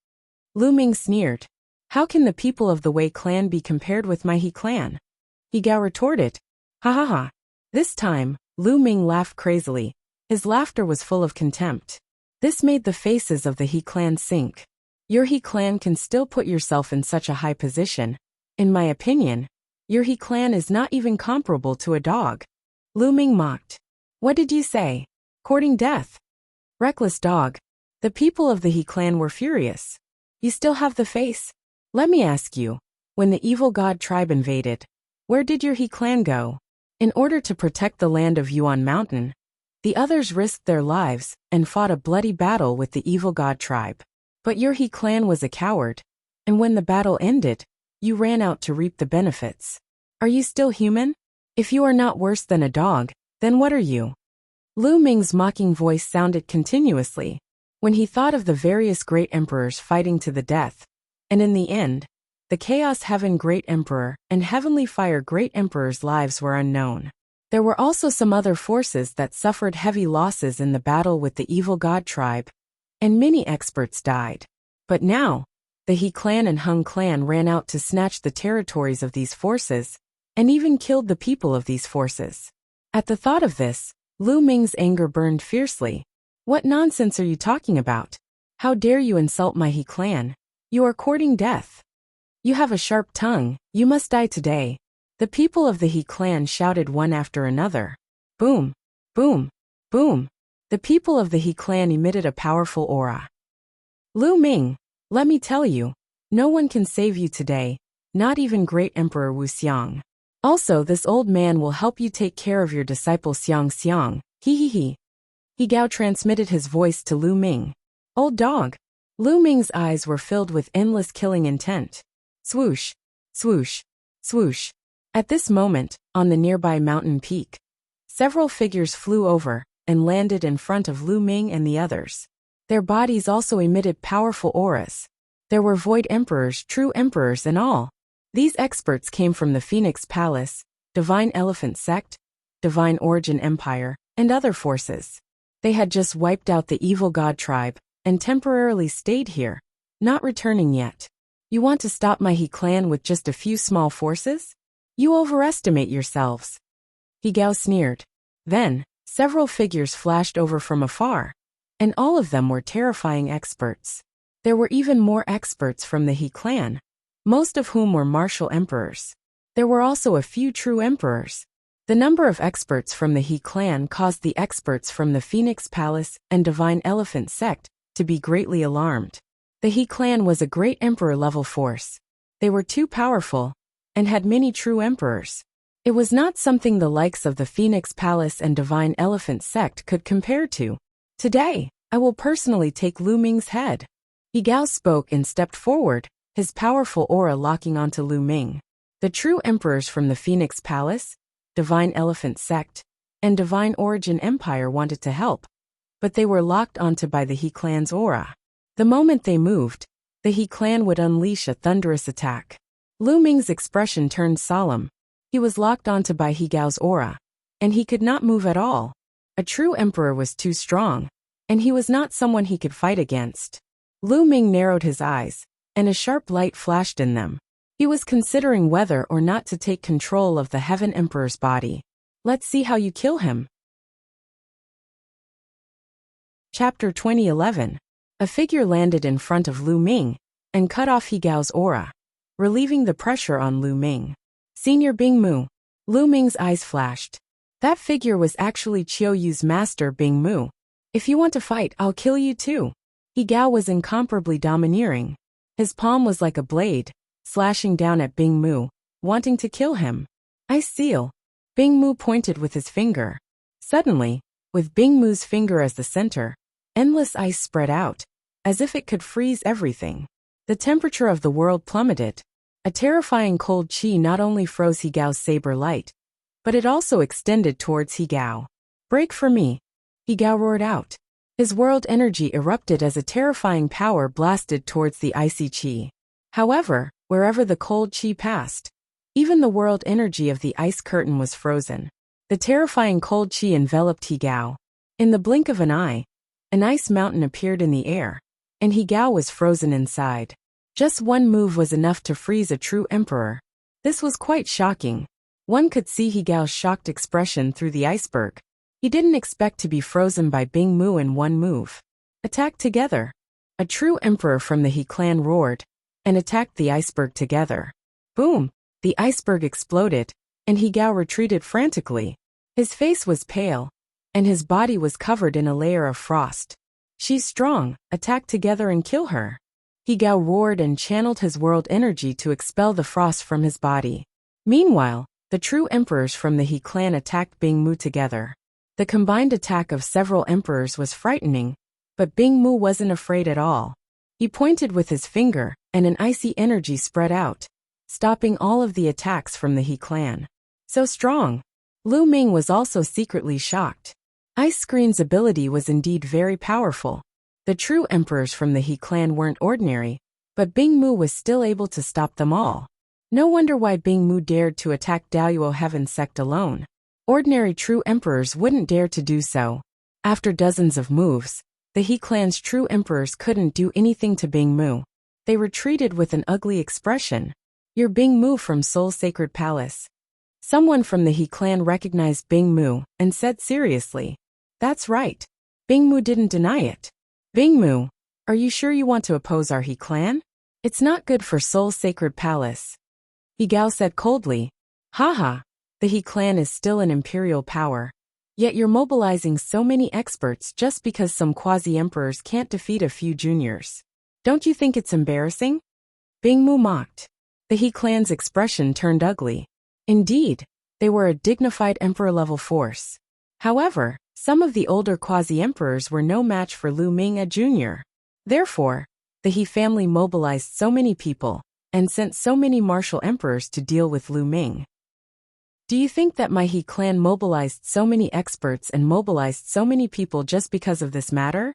Lu Ming sneered. How can the people of the Wei clan be compared with my He clan? He Gao retorted. Ha ha ha. This time, Lu Ming laughed crazily. His laughter was full of contempt. This made the faces of the He clan sink. Your He clan can still put yourself in such a high position. In my opinion, your He clan is not even comparable to a dog. Lu Ming mocked. What did you say? Courting death. Reckless dog. The people of the He clan were furious. You still have the face? Let me ask you, when the evil god tribe invaded, where did your He clan go? In order to protect the land of Yuan Mountain, the others risked their lives and fought a bloody battle with the evil god tribe. But your He clan was a coward, and when the battle ended, you ran out to reap the benefits. Are you still human? If you are not worse than a dog, then what are you? Lu Ming's mocking voice sounded continuously when he thought of the various great emperors fighting to the death, and in the end, the Chaos Heaven Great Emperor and Heavenly Fire Great Emperor's lives were unknown. There were also some other forces that suffered heavy losses in the battle with the evil god tribe, and many experts died. But now, the He clan and Hung clan ran out to snatch the territories of these forces, and even killed the people of these forces. At the thought of this, Lu Ming's anger burned fiercely. What nonsense are you talking about? How dare you insult my He clan? You are courting death. You have a sharp tongue, you must die today. The people of the He clan shouted one after another. Boom, boom, boom. The people of the He clan emitted a powerful aura. Lu Ming, let me tell you, no one can save you today, not even great Emperor Wuxiang. Also, this old man will help you take care of your disciple Xiang Xiang. He. He Gao transmitted his voice to Lu Ming. Old dog. Lu Ming's eyes were filled with endless killing intent. Swoosh, swoosh, swoosh. At this moment, on the nearby mountain peak, several figures flew over and landed in front of Lu Ming and the others. Their bodies also emitted powerful auras. There were void emperors, true emperors and all. These experts came from the Phoenix Palace, Divine Elephant Sect, Divine Origin Empire, and other forces. They had just wiped out the evil god tribe and temporarily stayed here, not returning yet. You want to stop my He clan with just a few small forces? You overestimate yourselves. He Gao sneered. Then, several figures flashed over from afar, and all of them were terrifying experts. There were even more experts from the He clan, most of whom were martial emperors. There were also a few true emperors. The number of experts from the He clan caused the experts from the Phoenix Palace and Divine Elephant Sect to be greatly alarmed. The He clan was a great emperor-level force. They were too powerful, and had many true emperors. It was not something the likes of the Phoenix Palace and Divine Elephant Sect could compare to. Today, I will personally take Lu Ming's head. He Gao spoke and stepped forward, his powerful aura locking onto Lu Ming. The true emperors from the Phoenix Palace, Divine Elephant Sect, and Divine Origin Empire wanted to help, but they were locked onto by the He clan's aura. The moment they moved, the He clan would unleash a thunderous attack. Lu Ming's expression turned solemn. He was locked onto by He Gao's aura, and he could not move at all. A true emperor was too strong, and he was not someone he could fight against. Lu Ming narrowed his eyes, and a sharp light flashed in them. He was considering whether or not to take control of the Heaven Emperor's body. Let's see how you kill him. Chapter 2011. A figure landed in front of Lu Ming and cut off He Gao's aura, relieving the pressure on Lu Ming. Senior Bing Mu. Lu Ming's eyes flashed. That figure was actually Qiu Yu's master Bing Mu. If you want to fight, I'll kill you too. He Gao was incomparably domineering. His palm was like a blade, slashing down at Bing Mu, wanting to kill him. I seal. Bing Mu pointed with his finger. Suddenly, with Bing Mu's finger as the center, endless ice spread out, as if it could freeze everything. The temperature of the world plummeted. A terrifying cold qi not only froze He Gao's saber light, but it also extended towards He Gao. Break for me. He Gao roared out. His world energy erupted as a terrifying power blasted towards the icy qi. However, wherever the cold qi passed, even the world energy of the ice curtain was frozen. The terrifying cold qi enveloped He Gao. In the blink of an eye, an ice mountain appeared in the air, and He Gao was frozen inside. Just one move was enough to freeze a true emperor. This was quite shocking. One could see He Gao's shocked expression through the iceberg. He didn't expect to be frozen by Bing Mu in one move. Attack together. A true emperor from the He clan roared, and attacked the iceberg together. Boom! The iceberg exploded, and He Gao retreated frantically. His face was pale, and his body was covered in a layer of frost. She's strong, attack together and kill her. He Gao roared and channeled his world energy to expel the frost from his body. Meanwhile, the true emperors from the He clan attacked Bing Mu together. The combined attack of several emperors was frightening, but Bing Mu wasn't afraid at all. He pointed with his finger, and an icy energy spread out, stopping all of the attacks from the He clan. So strong. Lu Ming was also secretly shocked. Ice Screen's ability was indeed very powerful. The true emperors from the He clan weren't ordinary, but Bing Mu was still able to stop them all. No wonder why Bing Mu dared to attack Daoyuo Heaven Sect alone. Ordinary true emperors wouldn't dare to do so. After dozens of moves, the He clan's true emperors couldn't do anything to Bing Mu. They retreated with an ugly expression. "You're Bing Mu from Seoul Sacred Palace." Someone from the He clan recognized Bing Mu and said seriously, "That's right." Bing Mu didn't deny it. "Bing Mu, are you sure you want to oppose our He clan? It's not good for Seoul Sacred Palace." He Gao said coldly, "Haha, the He clan is still an imperial power. Yet you're mobilizing so many experts just because some quasi-emperors can't defeat a few juniors. Don't you think it's embarrassing?" Bing Mu mocked. The He clan's expression turned ugly. Indeed, they were a dignified emperor-level force. However, some of the older quasi-emperors were no match for Lu Ming, a junior. Therefore, the He family mobilized so many people and sent so many martial emperors to deal with Lu Ming. "Do you think that my He clan mobilized so many experts and mobilized so many people just because of this matter?"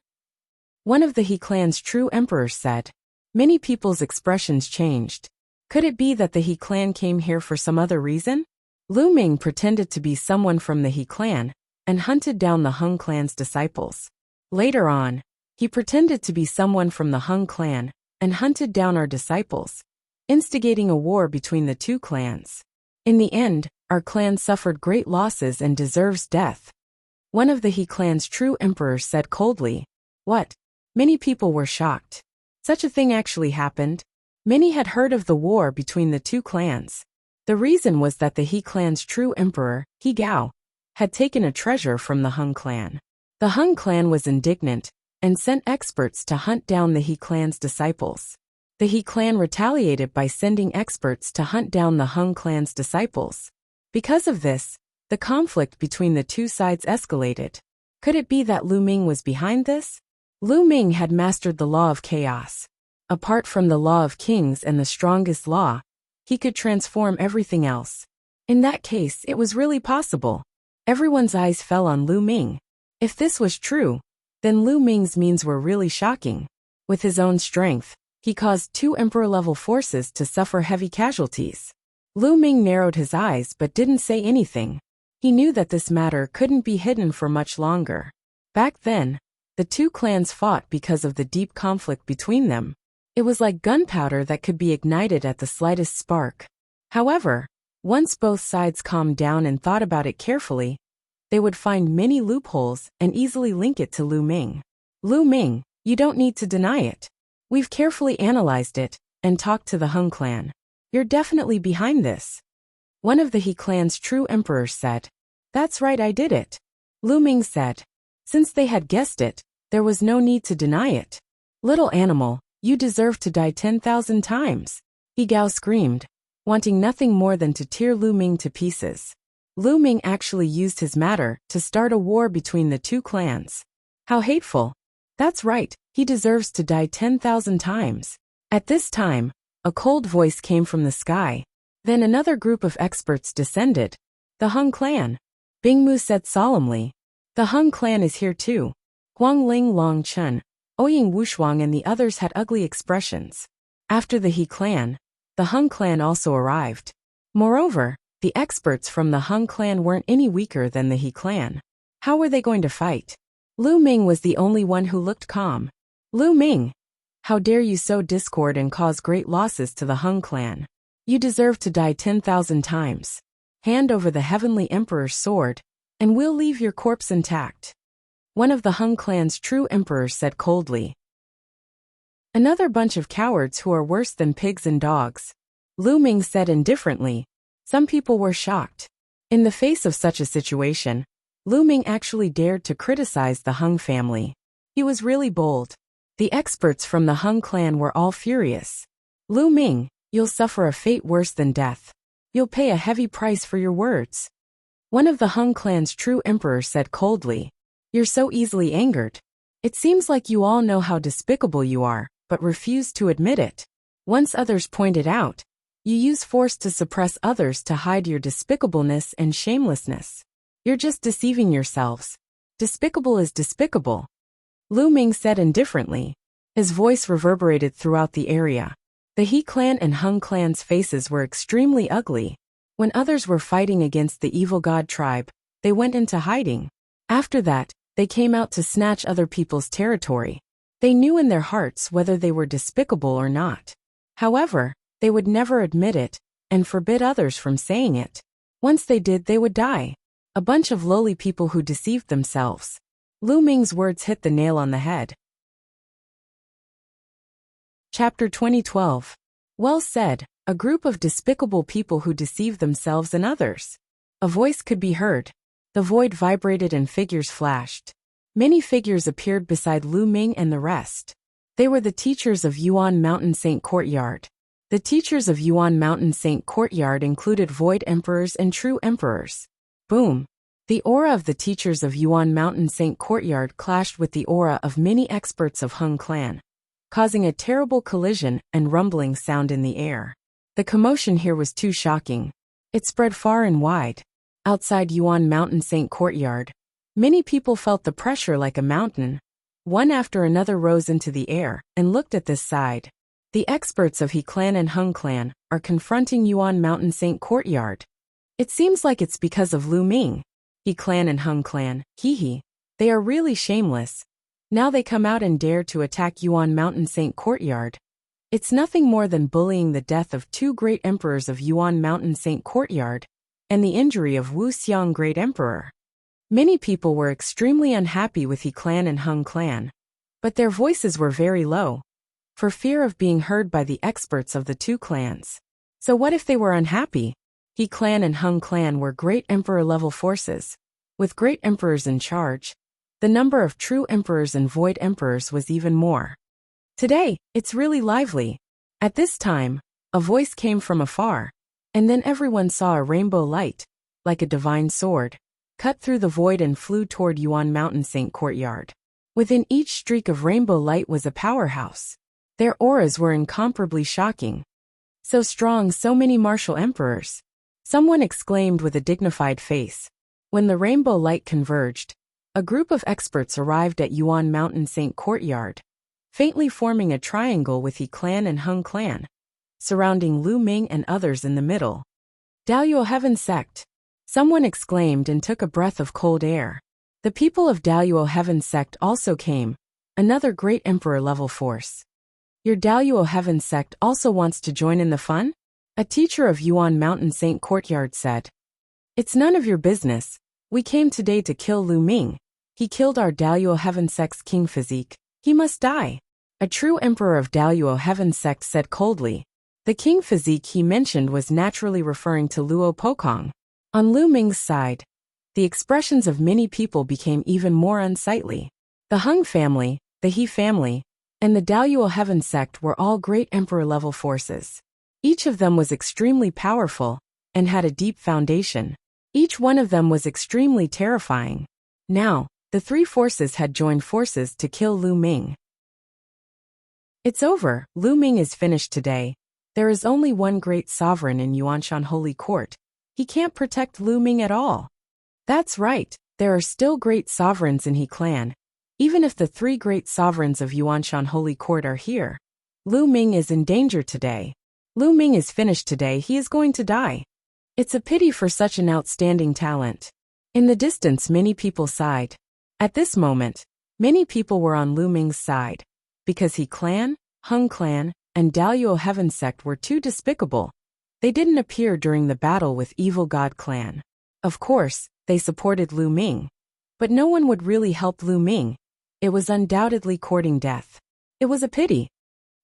One of the He clan's true emperors said. Many people's expressions changed. Could it be that the He clan came here for some other reason? Lu Ming pretended to be someone from the He clan and hunted down the Hung clan's disciples. Later on, he pretended to be someone from the Hung clan and hunted down our disciples, instigating a war between the two clans. In the end, our clan suffered great losses and deserves death. One of the He clan's true emperors said coldly. What? Many people were shocked. Such a thing actually happened? Many had heard of the war between the two clans. The reason was that the He clan's true emperor, He Gao, had taken a treasure from the Hung clan. The Hung clan was indignant and sent experts to hunt down the He clan's disciples. The He clan retaliated by sending experts to hunt down the Hung clan's disciples. Because of this, the conflict between the two sides escalated. Could it be that Lu Ming was behind this? Lu Ming had mastered the law of chaos. Apart from the law of kings and the strongest law, he could transform everything else. In that case, it was really possible. Everyone's eyes fell on Lu Ming. If this was true, then Lu Ming's means were really shocking. With his own strength, he caused two emperor-level forces to suffer heavy casualties. Lu Ming narrowed his eyes but didn't say anything. He knew that this matter couldn't be hidden for much longer. Back then, the two clans fought because of the deep conflict between them. It was like gunpowder that could be ignited at the slightest spark. However, once both sides calmed down and thought about it carefully, they would find many loopholes and easily link it to Lu Ming. Lu Ming, you don't need to deny it. We've carefully analyzed it and talked to the Hung clan. You're definitely behind this. One of the He clan's true emperors said. That's right, I did it. Lu Ming said. Since they had guessed it, there was no need to deny it. Little animal, you deserve to die 10,000 times. He Gao screamed, wanting nothing more than to tear Lu Ming to pieces. Lu Ming actually used his matter to start a war between the two clans. How hateful. That's right, he deserves to die 10,000 times. At this time, a cold voice came from the sky. Then another group of experts descended. The Hung clan. Bing Mu said solemnly. The Hung clan is here too. Huang Ling Long Chun, Ouying Wushuang and the others had ugly expressions. After the He clan, the Hung clan also arrived. Moreover, the experts from the Hung clan weren't any weaker than the He clan. How were they going to fight? Lu Ming was the only one who looked calm. Lu Ming, how dare you sow discord and cause great losses to the Hung clan? You deserve to die 10,000 times. Hand over the Heavenly Emperor's sword, and we'll leave your corpse intact. One of the Hung clan's true emperors said coldly. Another bunch of cowards who are worse than pigs and dogs. Lu Ming said indifferently. Some people were shocked. In the face of such a situation, Lu Ming actually dared to criticize the Hung family. He was really bold. The experts from the Hung clan were all furious. Lu Ming, you'll suffer a fate worse than death. You'll pay a heavy price for your words. One of the Hung clan's true emperors said coldly. You're so easily angered. It seems like you all know how despicable you are, but refuse to admit it. Once others pointed out, you use force to suppress others to hide your despicableness and shamelessness. You're just deceiving yourselves. Despicable is despicable. Lu Ming said indifferently. His voice reverberated throughout the area. The He clan and Hung clan's faces were extremely ugly. When others were fighting against the evil god tribe, they went into hiding. After that, they came out to snatch other people's territory. They knew in their hearts whether they were despicable or not. However, they would never admit it, and forbid others from saying it. Once they did, they would die. A bunch of lowly people who deceived themselves. Lu Ming's words hit the nail on the head. Chapter 2012. Well said, a group of despicable people who deceive themselves and others. A voice could be heard. The void vibrated and figures flashed. Many figures appeared beside Lu Ming and the rest. They were the teachers of Yuan Mountain Saint Courtyard. The teachers of Yuan Mountain Saint Courtyard included void emperors and true emperors. Boom! The aura of the teachers of Yuan Mountain Saint Courtyard clashed with the aura of many experts of Hung Clan, causing a terrible collision and rumbling sound in the air. The commotion here was too shocking. It spread far and wide. Outside Yuan Mountain Saint Courtyard, many people felt the pressure like a mountain. One after another rose into the air and looked at this side. The experts of He Clan and Hung Clan are confronting Yuan Mountain Saint Courtyard. It seems like it's because of Lu Ming. He Clan and Hung Clan, hee. They are really shameless. Now they come out and dare to attack Yuan Mountain Saint Courtyard. It's nothing more than bullying the death of two great emperors of Yuan Mountain Saint Courtyard, and the injury of Wuxia Great Emperor. Many people were extremely unhappy with He Clan and Hung Clan, but their voices were very low, for fear of being heard by the experts of the two clans. So what if they were unhappy? He Clan and Hung Clan were great emperor-level forces, with great emperors in charge. The number of true emperors and void emperors was even more. Today, it's really lively. At this time, a voice came from afar, and then everyone saw a rainbow light, like a divine sword, cut through the void and flew toward Yuan Mountain Saint Courtyard. Within each streak of rainbow light was a powerhouse. Their auras were incomparably shocking. So strong, so many martial emperors. Someone exclaimed with a dignified face. When the rainbow light converged, a group of experts arrived at Yuan Mountain Saint Courtyard, faintly forming a triangle with He Clan and Hung Clan, surrounding Lu Ming and others in the middle. Daoyuo Heaven Sect. Someone exclaimed and took a breath of cold air. The people of Daoyuo Heaven Sect also came, another great emperor-level force. Your Daoyuo Heaven Sect also wants to join in the fun? A teacher of Yuan Mountain Saint Courtyard said. It's none of your business. We came today to kill Lu Ming. He killed our Daoyuo Heaven Sect's king physique. He must die. A true emperor of Daoyuo Heaven Sect said coldly. The king physique he mentioned was naturally referring to Luo Pokong. On Lu Ming's side, the expressions of many people became even more unsightly. The Hung family, the He family, and the Daoyuo Heaven Sect were all great emperor-level forces. Each of them was extremely powerful, and had a deep foundation. Each one of them was extremely terrifying. Now, the three forces had joined forces to kill Lu Ming. It's over. Lu Ming is finished today. There is only one great sovereign in Yuanshan Holy Court. He can't protect Lu Ming at all. That's right, there are still great sovereigns in He Clan. Even if the three great sovereigns of Yuanshan Holy Court are here, Lu Ming is in danger today. Lu Ming is finished today, he is going to die. It's a pity for such an outstanding talent. In the distance many people sighed. At this moment, many people were on Lu Ming's side, because He Clan, Hung Clan, and Daoyuo Heaven Sect were too despicable. They didn't appear during the battle with Evil God Clan. Of course, they supported Lu Ming. But no one would really help Lu Ming. It was undoubtedly courting death. It was a pity.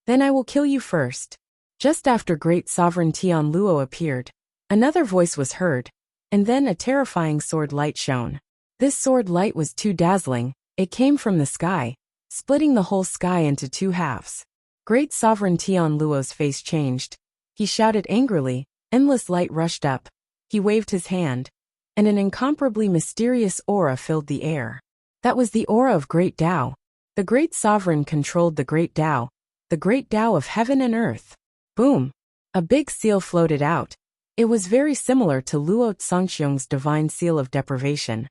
Then I will kill you first. Just after great sovereign Tian Luo appeared, another voice was heard, and then a terrifying sword light shone. This sword light was too dazzling, it came from the sky, splitting the whole sky into two halves. Great sovereign Tian Luo's face changed. He shouted angrily, endless light rushed up. He waved his hand, and an incomparably mysterious aura filled the air. That was the aura of Great Tao. The great sovereign controlled the Great Tao, the Great Tao of heaven and earth. Boom! A big seal floated out. It was very similar to Luo Tsangxiong's divine seal of deprivation.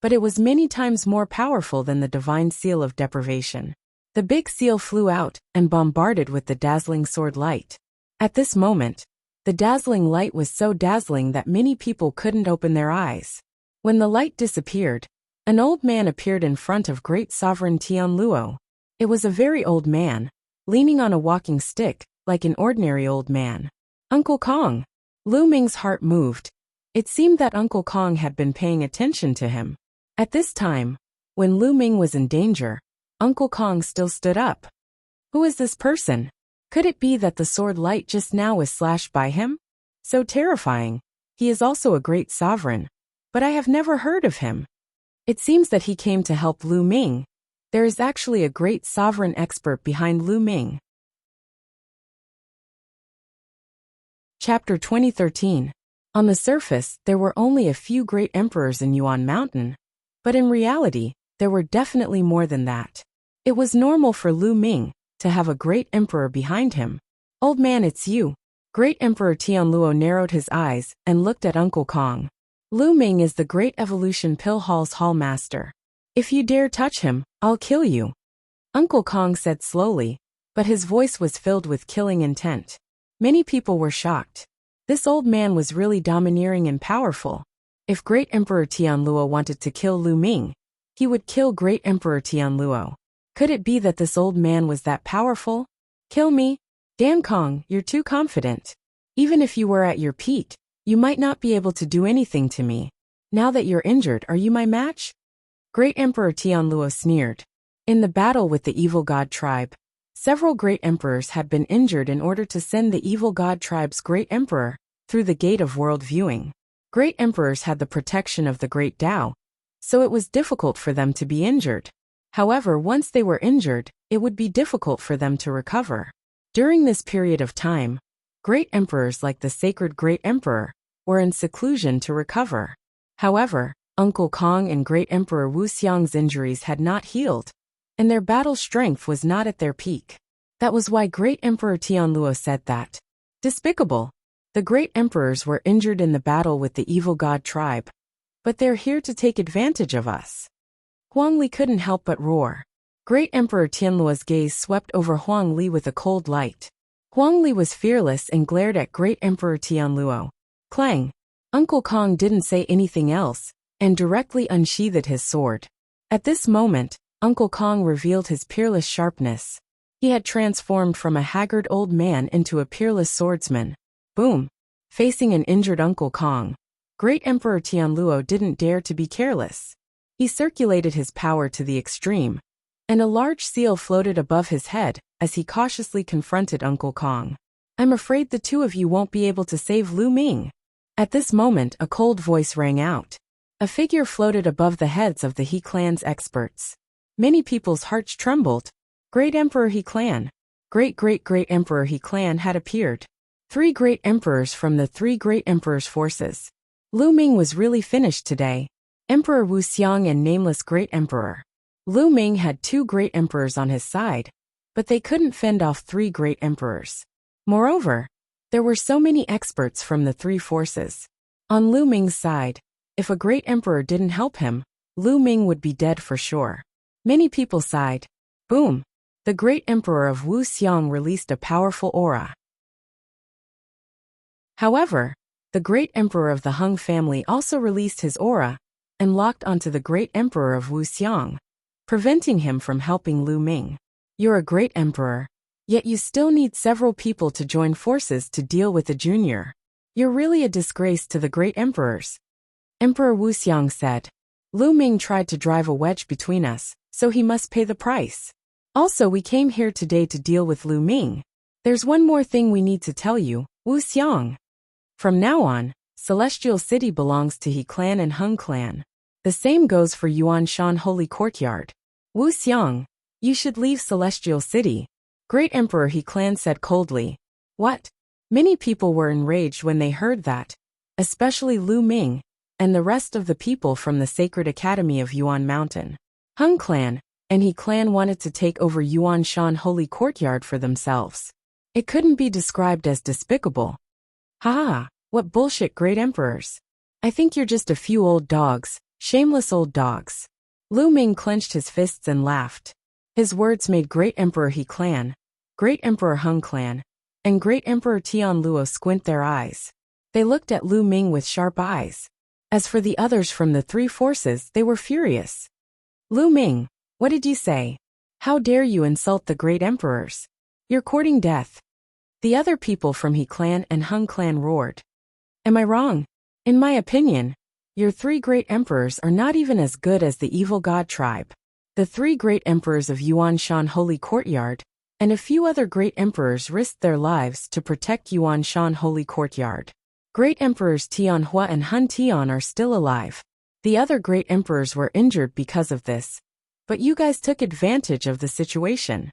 But it was many times more powerful than the divine seal of deprivation. The big seal flew out and bombarded with the dazzling sword light. At this moment, the dazzling light was so dazzling that many people couldn't open their eyes. When the light disappeared, an old man appeared in front of great sovereign Tian Luo. It was a very old man, leaning on a walking stick, like an ordinary old man. Uncle Kong. Lu Ming's heart moved. It seemed that Uncle Kong had been paying attention to him. At this time, when Lu Ming was in danger, Uncle Kong still stood up. Who is this person? Could it be that the sword light just now was slashed by him? So terrifying. He is also a great sovereign. But I have never heard of him. It seems that he came to help Lu Ming. There is actually a great sovereign expert behind Lu Ming. Chapter 2013. On the surface, there were only a few great emperors in Yuan Mountain. But in reality, there were definitely more than that. It was normal for Lu Ming to have a great emperor behind him. Old man, it's you. Great Emperor Tian Luo narrowed his eyes and looked at Uncle Kong. Lu Ming is the Great Evolution Pill Hall's Hall Master. If you dare touch him, I'll kill you. Uncle Kong said slowly, but his voice was filled with killing intent. Many people were shocked. This old man was really domineering and powerful. If Great Emperor Tian Luo wanted to kill Lu Ming, he would kill Great Emperor Tian Luo. Could it be that this old man was that powerful? Kill me? Dan Kong, you're too confident. Even if you were at your peak, you might not be able to do anything to me. Now that you're injured, are you my match? Great Emperor Tian Luo sneered. In the battle with the evil god tribe, several great emperors had been injured in order to send the evil god tribe's great emperor through the gate of world viewing. Great emperors had the protection of the great Tao, so it was difficult for them to be injured. However, once they were injured, it would be difficult for them to recover. During this period of time, great emperors like the sacred great emperor were in seclusion to recover. However, Uncle Kong and Great Emperor Wuxia's injuries had not healed, and their battle strength was not at their peak. That was why Great Emperor Tian Luo said that. Despicable. The great emperors were injured in the battle with the evil god tribe, but they're here to take advantage of us. Huang Li couldn't help but roar. Great Emperor Tian Luo's gaze swept over Huang Li with a cold light. Huang Li was fearless and glared at Great Emperor Tian Luo. Clang! Uncle Kong didn't say anything else, and directly unsheathed his sword. At this moment, Uncle Kong revealed his peerless sharpness. He had transformed from a haggard old man into a peerless swordsman. Boom! Facing an injured Uncle Kong, Great Emperor Tian Luo didn't dare to be careless. He circulated his power to the extreme, and a large seal floated above his head as he cautiously confronted Uncle Kong. I'm afraid the two of you won't be able to save Lu Ming. At this moment, a cold voice rang out. A figure floated above the heads of the He clan's experts. Many people's hearts trembled. Great Emperor He clan. Great Emperor He clan had appeared. 3 great emperors from the 3 great emperors' forces. Lu Ming was really finished today. Emperor Wuxia and nameless great emperor. Lu Ming had 2 great emperors on his side, but they couldn't fend off 3 great emperors. Moreover, there were so many experts from the 3 forces. On Lu Ming's side, if a great emperor didn't help him, Lu Ming would be dead for sure. Many people sighed. Boom! The great emperor of Wuxia released a powerful aura. However, the great emperor of the Hung family also released his aura and locked onto the great emperor of Wuxia, preventing him from helping Lu Ming. You're a great emperor, yet you still need several people to join forces to deal with the junior. You're really a disgrace to the great emperors. Emperor Wuxia said. Lu Ming tried to drive a wedge between us, so he must pay the price. Also, we came here today to deal with Lu Ming. There's one more thing we need to tell you, Wuxia. From now on, Celestial City belongs to He clan and Hung clan. The same goes for Yuanshan Holy Courtyard. Wuxia, you should leave Celestial City. Great Emperor He clan said coldly. What? Many people were enraged when they heard that, especially Lu Ming and the rest of the people from the Sacred Academy of Yuan Mountain. Hung clan and He clan wanted to take over Yuanshan Holy Courtyard for themselves. It couldn't be described as despicable. Haha, what bullshit great emperors. I think you're just a few old dogs, shameless old dogs. Lu Ming clenched his fists and laughed. His words made Great Emperor He clan, Great Emperor Hung clan, and Great Emperor Tian Luo squint their eyes. They looked at Lu Ming with sharp eyes. As for the others from the three forces, they were furious. Lu Ming, what did you say? How dare you insult the great emperors? You're courting death. The other people from He clan and Hung clan roared. Am I wrong? In my opinion, your three great emperors are not even as good as the evil god tribe. The three great emperors of Yuanshan Holy Courtyard, and a few other great emperors risked their lives to protect Yuanshan Holy Courtyard. Great emperors Tianhua and Hun Tian are still alive. The other great emperors were injured because of this. But you guys took advantage of the situation.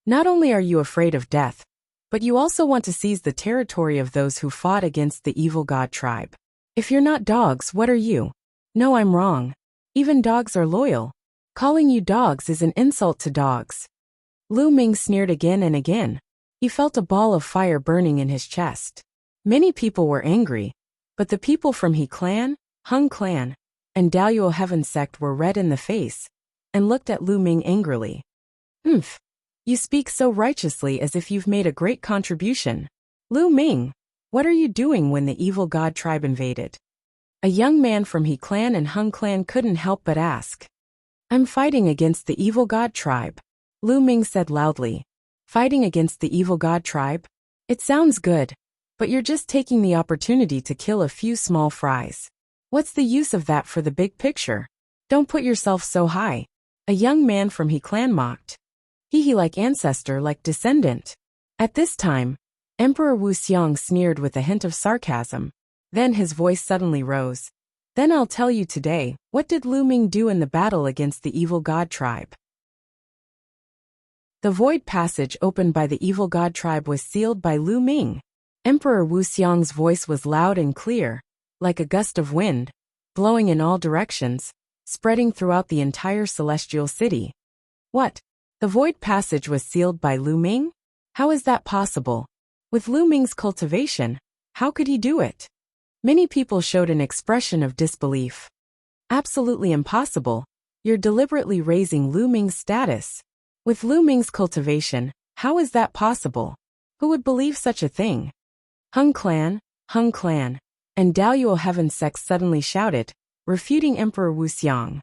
Not only are you afraid of death, but you also want to seize the territory of those who fought against the evil god tribe. If you're not dogs, what are you? No, I'm wrong. Even dogs are loyal. Calling you dogs is an insult to dogs. Lu Ming sneered again and again. He felt a ball of fire burning in his chest. Many people were angry, but the people from He clan, Hung clan, and Daoyuo Heaven sect were red in the face, and looked at Lu Ming angrily. Humph. You speak so righteously as if you've made a great contribution. Lu Ming, what are you doing when the evil god tribe invaded? A young man from He clan and Hung clan couldn't help but ask. I'm fighting against the evil god tribe, Lu Ming said loudly. Fighting against the evil god tribe? It sounds good, but you're just taking the opportunity to kill a few small fries. What's the use of that for the big picture? Don't put yourself so high. A young man from He clan mocked. He like ancestor like descendant. At this time, Emperor Wuxia sneered with a hint of sarcasm. Then his voice suddenly rose. Then I'll tell you today, what did Lu Ming do in the battle against the evil god tribe? The void passage opened by the evil god tribe was sealed by Lu Ming. Emperor Wuxiang's voice was loud and clear, like a gust of wind, blowing in all directions, spreading throughout the entire celestial city. What? The void passage was sealed by Lu Ming? How is that possible? With Lu Ming's cultivation, how could he do it? Many people showed an expression of disbelief. Absolutely impossible. You're deliberately raising Lu Ming's status. With Lu Ming's cultivation, how is that possible? Who would believe such a thing? Hung clan, and Daoyuo Heaven sect suddenly shouted, refuting Emperor Wuxiang.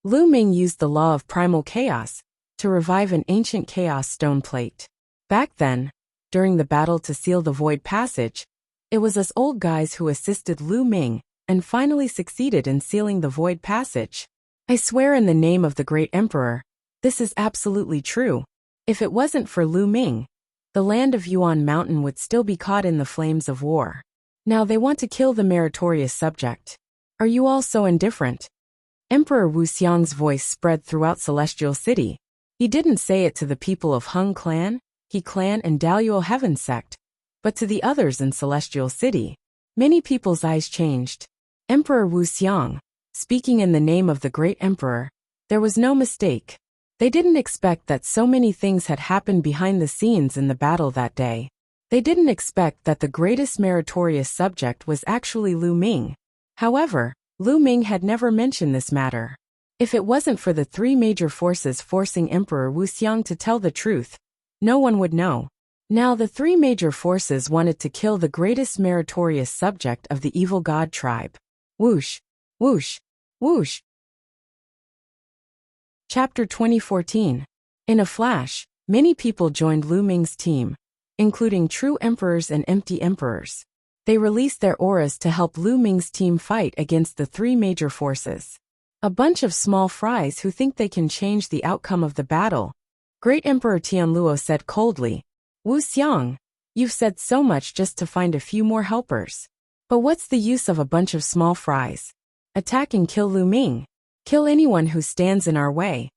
Lu Ming used the law of primal chaos to revive an ancient chaos stone plate. Back then, during the battle to seal the void passage, it was us old guys who assisted Lu Ming and finally succeeded in sealing the void passage. I swear in the name of the great emperor, this is absolutely true. If it wasn't for Lu Ming, the land of Yuan Mountain would still be caught in the flames of war. Now they want to kill the meritorious subject. Are you all so indifferent? Emperor Wuxiang's voice spread throughout Celestial City. He didn't say it to the people of Hung clan, He clan and Daoyuo Heaven sect, but to the others in Celestial City. Many people's eyes changed. Emperor Wuxiang, speaking in the name of the great emperor, there was no mistake. They didn't expect that so many things had happened behind the scenes in the battle that day. They didn't expect that the greatest meritorious subject was actually Lu Ming. However, Lu Ming had never mentioned this matter. If it wasn't for the three major forces forcing Emperor Wuxiang to tell the truth, no one would know. Now the three major forces wanted to kill the greatest meritorious subject of the evil god tribe. Whoosh, whoosh, whoosh. Chapter 2014. In a flash, many people joined Lu Ming's team, including true emperors and empty emperors. They released their auras to help Lu Ming's team fight against the three major forces. A bunch of small fries who think they can change the outcome of the battle. Great Emperor Tianluo said coldly, Wuxiang, you've said so much just to find a few more helpers. But what's the use of a bunch of small fries? Attack and kill Lu Ming. Kill anyone who stands in our way.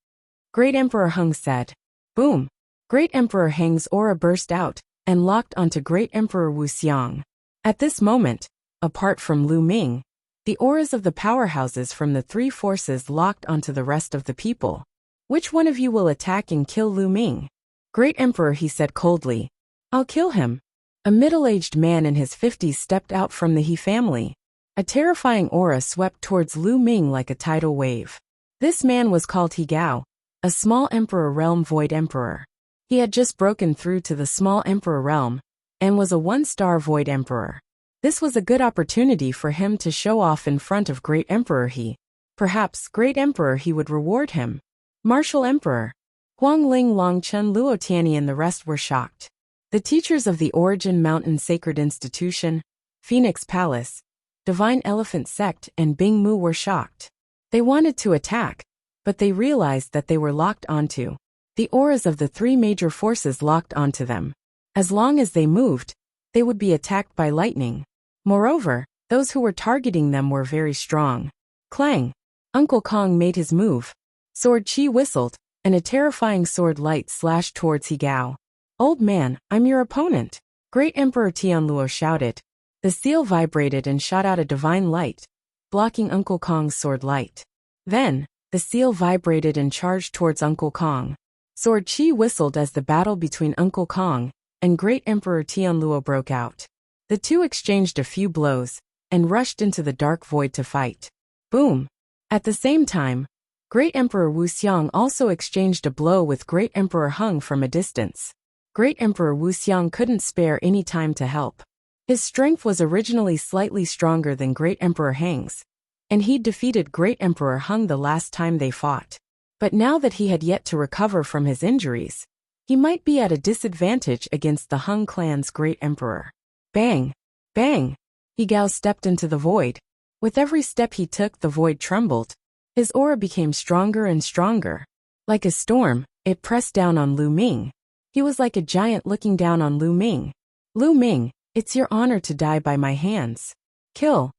Great Emperor Hung said. Boom. Great Emperor Heng's aura burst out and locked onto Great Emperor Wuxiang. At this moment, apart from Lu Ming, the auras of the powerhouses from the three forces locked onto the rest of the people. Which one of you will attack and kill Lu Ming? Great Emperor, he said coldly. I'll kill him. A middle-aged man in his 50s stepped out from the He family. A terrifying aura swept towards Lu Ming like a tidal wave. This man was called He Gao, a small emperor realm void emperor. He had just broken through to the small emperor realm, and was a one-star void emperor. This was a good opportunity for him to show off in front of Great Emperor He. Perhaps Great Emperor He would reward him. Martial Emperor Huang Ling, Long Chen, Luo Tianyi and the rest were shocked. The teachers of the Origin Mountain Sacred Institution, Phoenix Palace, Divine Elephant Sect and Bing Mu were shocked. They wanted to attack, but they realized that they were locked onto. The auras of the three major forces locked onto them. As long as they moved, they would be attacked by lightning. Moreover, those who were targeting them were very strong. Clang! Uncle Kong made his move. Sword Chi whistled, and a terrifying sword light slashed towards He Gao. Old man, I'm your opponent. Great Emperor Tianluo shouted. The seal vibrated and shot out a divine light, blocking Uncle Kong's sword light. Then, the seal vibrated and charged towards Uncle Kong. Sword Chi whistled as the battle between Uncle Kong and Great Emperor Tianluo broke out. The two exchanged a few blows and rushed into the dark void to fight. Boom! At the same time, Great Emperor Wuxia also exchanged a blow with Great Emperor Hung from a distance. Great Emperor Wuxia couldn't spare any time to help. His strength was originally slightly stronger than Great Emperor Hang's, and he'd defeated Great Emperor Hung the last time they fought. But now that he had yet to recover from his injuries, he might be at a disadvantage against the Hung clan's Great Emperor. Bang! Bang! He Gao stepped into the void. With every step he took, the void trembled. His aura became stronger and stronger. Like a storm, it pressed down on Lu Ming. He was like a giant looking down on Lu Ming. Lu Ming, it's your honor to die by my hands. Kill!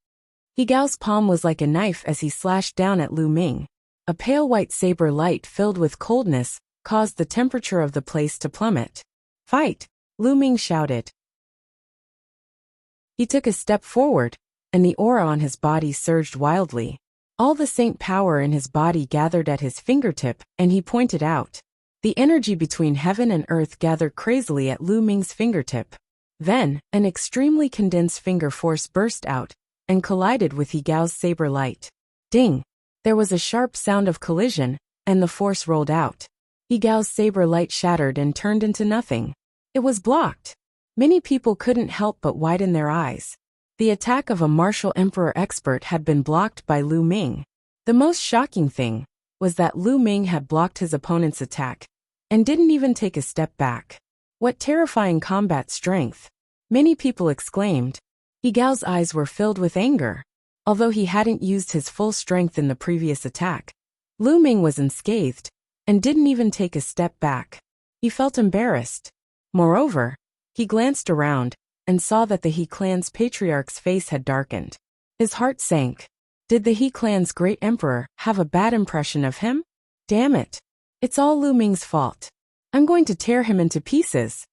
He Gao's palm was like a knife as he slashed down at Lu Ming. A pale white saber light filled with coldness caused the temperature of the place to plummet. Fight! Lu Ming shouted. He took a step forward, and the aura on his body surged wildly. All the saint power in his body gathered at his fingertip, and he pointed out. The energy between heaven and earth gathered crazily at Lu Ming's fingertip. Then, an extremely condensed finger force burst out and collided with He Gao's saber light. Ding! There was a sharp sound of collision, and the force rolled out. He Gao's saber light shattered and turned into nothing. It was blocked. Many people couldn't help but widen their eyes. The attack of a martial emperor expert had been blocked by Lu Ming. The most shocking thing was that Lu Ming had blocked his opponent's attack and didn't even take a step back. What terrifying combat strength! Many people exclaimed. He Gao's eyes were filled with anger. Although he hadn't used his full strength in the previous attack, Lu Ming was unscathed and didn't even take a step back. He felt embarrassed. Moreover, he glanced around and saw that the He clan's patriarch's face had darkened. His heart sank. Did the He clan's great emperor have a bad impression of him? Damn it! It's all Lu Ming's fault. I'm going to tear him into pieces.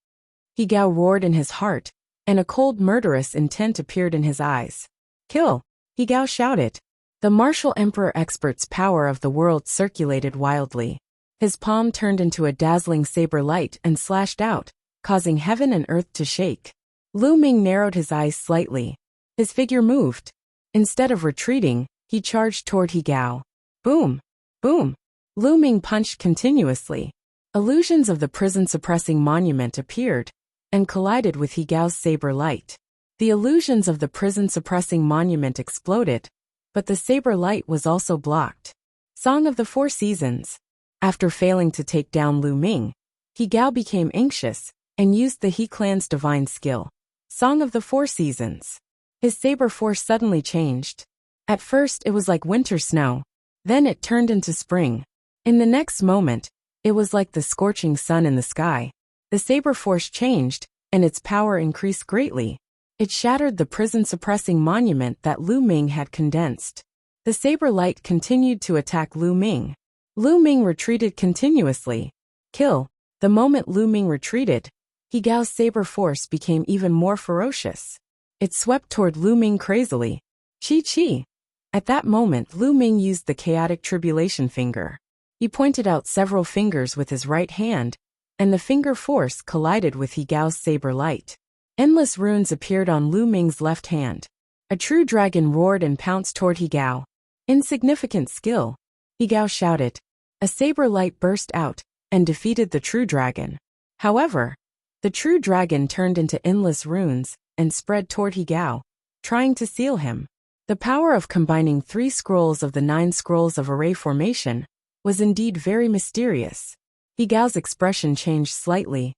He Gao roared in his heart, and a cold murderous intent appeared in his eyes. Kill! He Gao shouted. The martial emperor expert's power of the world circulated wildly. His palm turned into a dazzling saber light and slashed out, causing heaven and earth to shake. Lu Ming narrowed his eyes slightly. His figure moved. Instead of retreating, he charged toward He Gao. Boom! Boom! Lu Ming punched continuously. Illusions of the prison-suppressing monument appeared and collided with He Gao's saber light. The illusions of the prison-suppressing monument exploded, but the saber light was also blocked. Song of the Four Seasons. After failing to take down Lu Ming, He Gao became anxious and used the He clan's divine skill. Song of the Four Seasons. His saber force suddenly changed. At first it was like winter snow. Then it turned into spring. In the next moment, it was like the scorching sun in the sky. The saber force changed, and its power increased greatly. It shattered the prison-suppressing monument that Lu Ming had condensed. The saber light continued to attack Lu Ming. Lu Ming retreated continuously. Kill! The moment Lu Ming retreated, He Gao's saber force became even more ferocious. It swept toward Lu Ming crazily. Chi! At that moment, Lu Ming used the chaotic tribulation finger. He pointed out several fingers with his right hand, and the finger force collided with He Gao's saber light. Endless runes appeared on Lu Ming's left hand. A true dragon roared and pounced toward He Gao. Insignificant skill. He Gao shouted. A saber light burst out and defeated the true dragon. However, the true dragon turned into endless runes and spread toward He Gao. trying to seal him. The power of combining 3 scrolls of the 9 scrolls of array formation was indeed very mysterious. He Gao's expression changed slightly.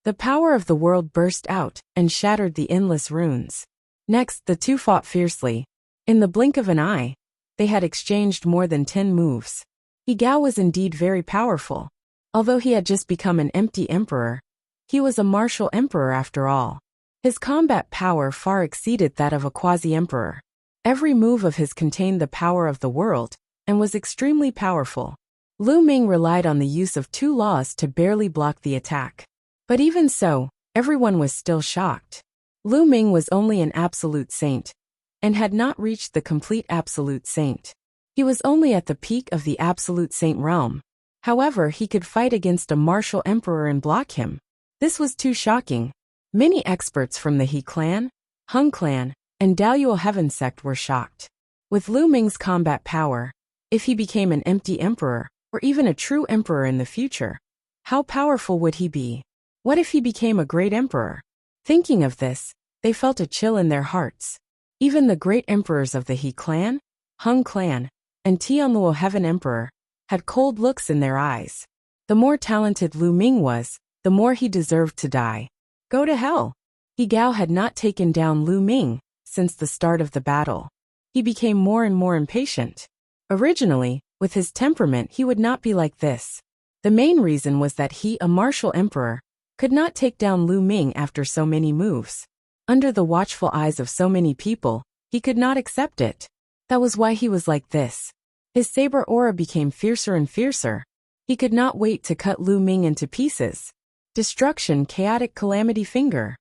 The power of the world burst out and shattered the endless runes. Next, the two fought fiercely. In the blink of an eye, they had exchanged more than 10 moves. He Gao was indeed very powerful. Although he had just become an empty emperor, he was a martial emperor after all. His combat power far exceeded that of a quasi-emperor. Every move of his contained the power of the world, and was extremely powerful. Lu Ming relied on the use of 2 laws to barely block the attack. But even so, everyone was still shocked. Lu Ming was only an absolute saint, and had not reached the complete absolute saint. He was only at the peak of the absolute saint realm. However, he could fight against a martial emperor and block him. This was too shocking. Many experts from the He clan, Hung clan, and Daoyuo Heaven sect were shocked. With Lu Ming's combat power, if he became an empty emperor, or even a true emperor in the future, how powerful would he be? What if he became a great emperor? Thinking of this, they felt a chill in their hearts. Even the great emperors of the He clan, Hung clan, and Tianluo Heaven emperor had cold looks in their eyes. The more talented Lu Ming was, the more he deserved to die. Go to hell! He Gao had not taken down Lu Ming since the start of the battle. He became more and more impatient. Originally, with his temperament he would not be like this. The main reason was that he, a martial emperor, could not take down Lu Ming after so many moves. Under the watchful eyes of so many people, he could not accept it. That was why he was like this. His saber aura became fiercer and fiercer. He could not wait to cut Lu Ming into pieces. Destruction, chaotic calamity finger.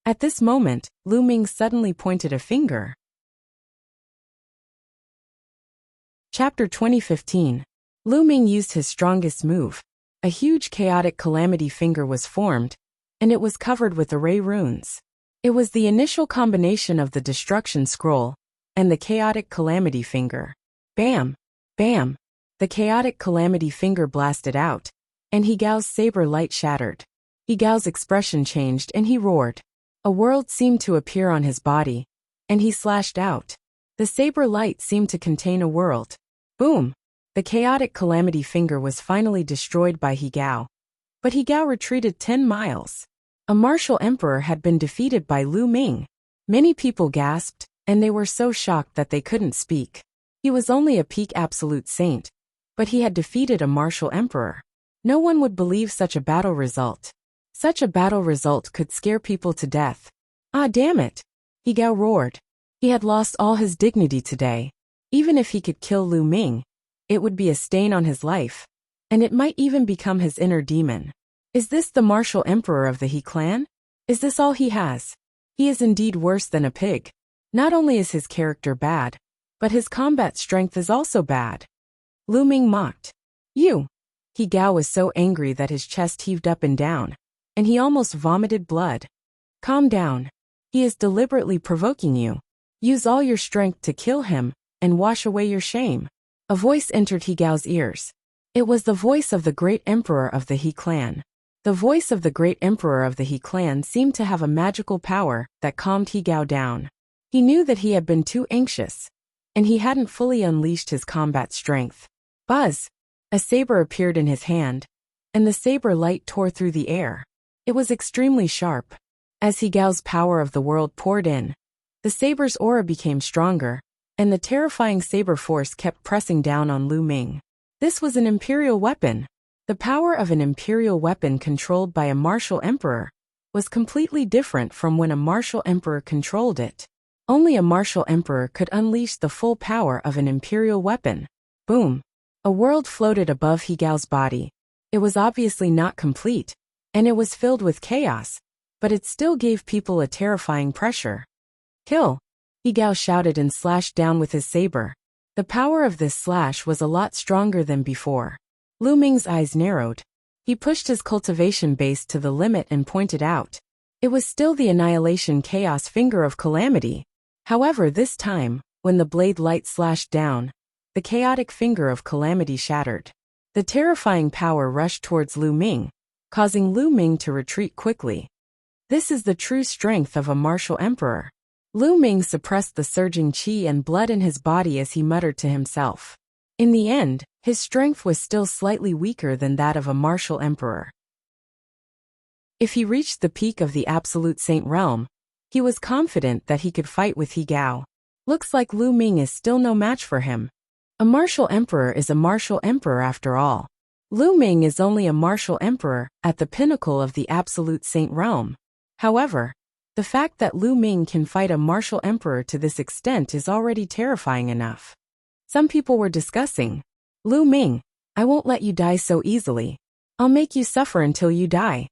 At this moment, Lu Ming suddenly pointed a finger. Chapter 2015. Lu Ming used his strongest move. A huge chaotic calamity finger was formed, and it was covered with array runes. It was the initial combination of the destruction scroll and the chaotic calamity finger. Bam! Bam! The chaotic calamity finger blasted out, and He Gao's saber light shattered. He Gao's expression changed and he roared. A world seemed to appear on his body, and he slashed out. The saber light seemed to contain a world. Boom! The chaotic calamity finger was finally destroyed by He Gao. But He Gao retreated 10 miles. A martial emperor had been defeated by Lu Ming. Many people gasped, and they were so shocked that they couldn't speak. He was only a peak absolute saint, but he had defeated a martial emperor. No one would believe such a battle result. Such a battle result could scare people to death. Ah, damn it! He Gao roared. He had lost all his dignity today. Even if he could kill Lu Ming, it would be a stain on his life, and it might even become his inner demon. Is this the martial emperor of the He clan? Is this all he has? He is indeed worse than a pig. Not only is his character bad, but his combat strength is also bad. Lu Ming mocked. You! He Gao was so angry that his chest heaved up and down, and he almost vomited blood. Calm down. He is deliberately provoking you. Use all your strength to kill him, and wash away your shame. A voice entered He Gao's ears. It was the voice of the great emperor of the He clan. The voice of the great emperor of the He clan seemed to have a magical power that calmed He Gao down. He knew that he had been too anxious, and he hadn't fully unleashed his combat strength. Buzz! A saber appeared in his hand, and the saber light tore through the air. It was extremely sharp. As He Gao's power of the world poured in, the saber's aura became stronger, and the terrifying saber force kept pressing down on Lu Ming. This was an imperial weapon. The power of an imperial weapon controlled by a martial emperor was completely different from when a martial emperor controlled it. Only a martial emperor could unleash the full power of an imperial weapon. Boom! A world floated above He Gao's body. It was obviously not complete, and it was filled with chaos, but it still gave people a terrifying pressure. Kill! He Gao shouted and slashed down with his saber. The power of this slash was a lot stronger than before. Lu Ming's eyes narrowed. He pushed his cultivation base to the limit and pointed out. It was still the annihilation chaos finger of calamity. However, this time, when the blade light slashed down, the chaotic finger of calamity shattered. The terrifying power rushed towards Lu Ming, causing Lu Ming to retreat quickly. This is the true strength of a martial emperor. Lu Ming suppressed the surging qi and blood in his body as he muttered to himself. In the end, his strength was still slightly weaker than that of a martial emperor. If he reached the peak of the absolute saint realm, he was confident that he could fight with He Gao. Looks like Lu Ming is still no match for him. A martial emperor is a martial emperor after all. Lu Ming is only a martial emperor at the pinnacle of the absolute saint realm. However, the fact that Lu Ming can fight a martial emperor to this extent is already terrifying enough. Some people were discussing, Lu Ming, I won't let you die so easily. I'll make you suffer until you die.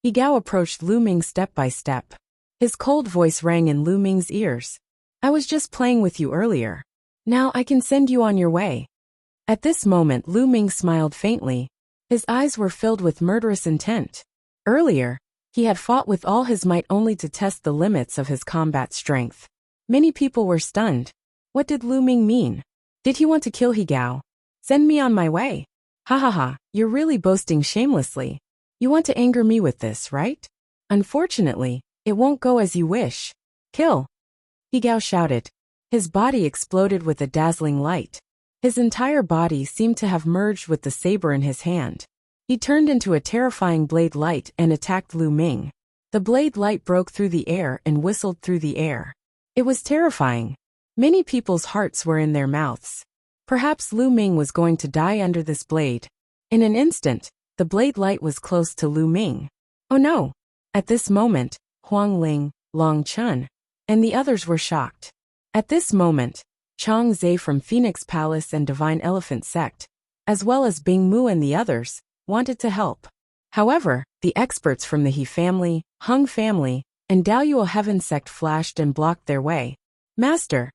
He Gao approached Lu Ming step by step. His cold voice rang in Lu Ming's ears. I was just playing with you earlier. Now I can send you on your way. At this moment Lu Ming smiled faintly. His eyes were filled with murderous intent. Earlier, he had fought with all his might only to test the limits of his combat strength. Many people were stunned. What did Lu Ming mean? Did he want to kill He Gao? Send me on my way. Ha ha ha, you're really boasting shamelessly. You want to anger me with this, right? Unfortunately, it won't go as you wish. Kill! He Gao shouted. His body exploded with a dazzling light. His entire body seemed to have merged with the saber in his hand. He turned into a terrifying blade light and attacked Lu Ming. The blade light broke through the air and whistled through the air. It was terrifying. Many people's hearts were in their mouths. Perhaps Lu Ming was going to die under this blade. In an instant, the blade light was close to Lu Ming. Oh no! At this moment, Huang Ling, Long Chun, and the others were shocked. At this moment, Chang Zhe from Phoenix Palace and Divine Elephant Sect, as well as Bing Mu and the others, wanted to help. However, the experts from the He family, Hung family, and Daoyuo Heaven Sect flashed and blocked their way. Master!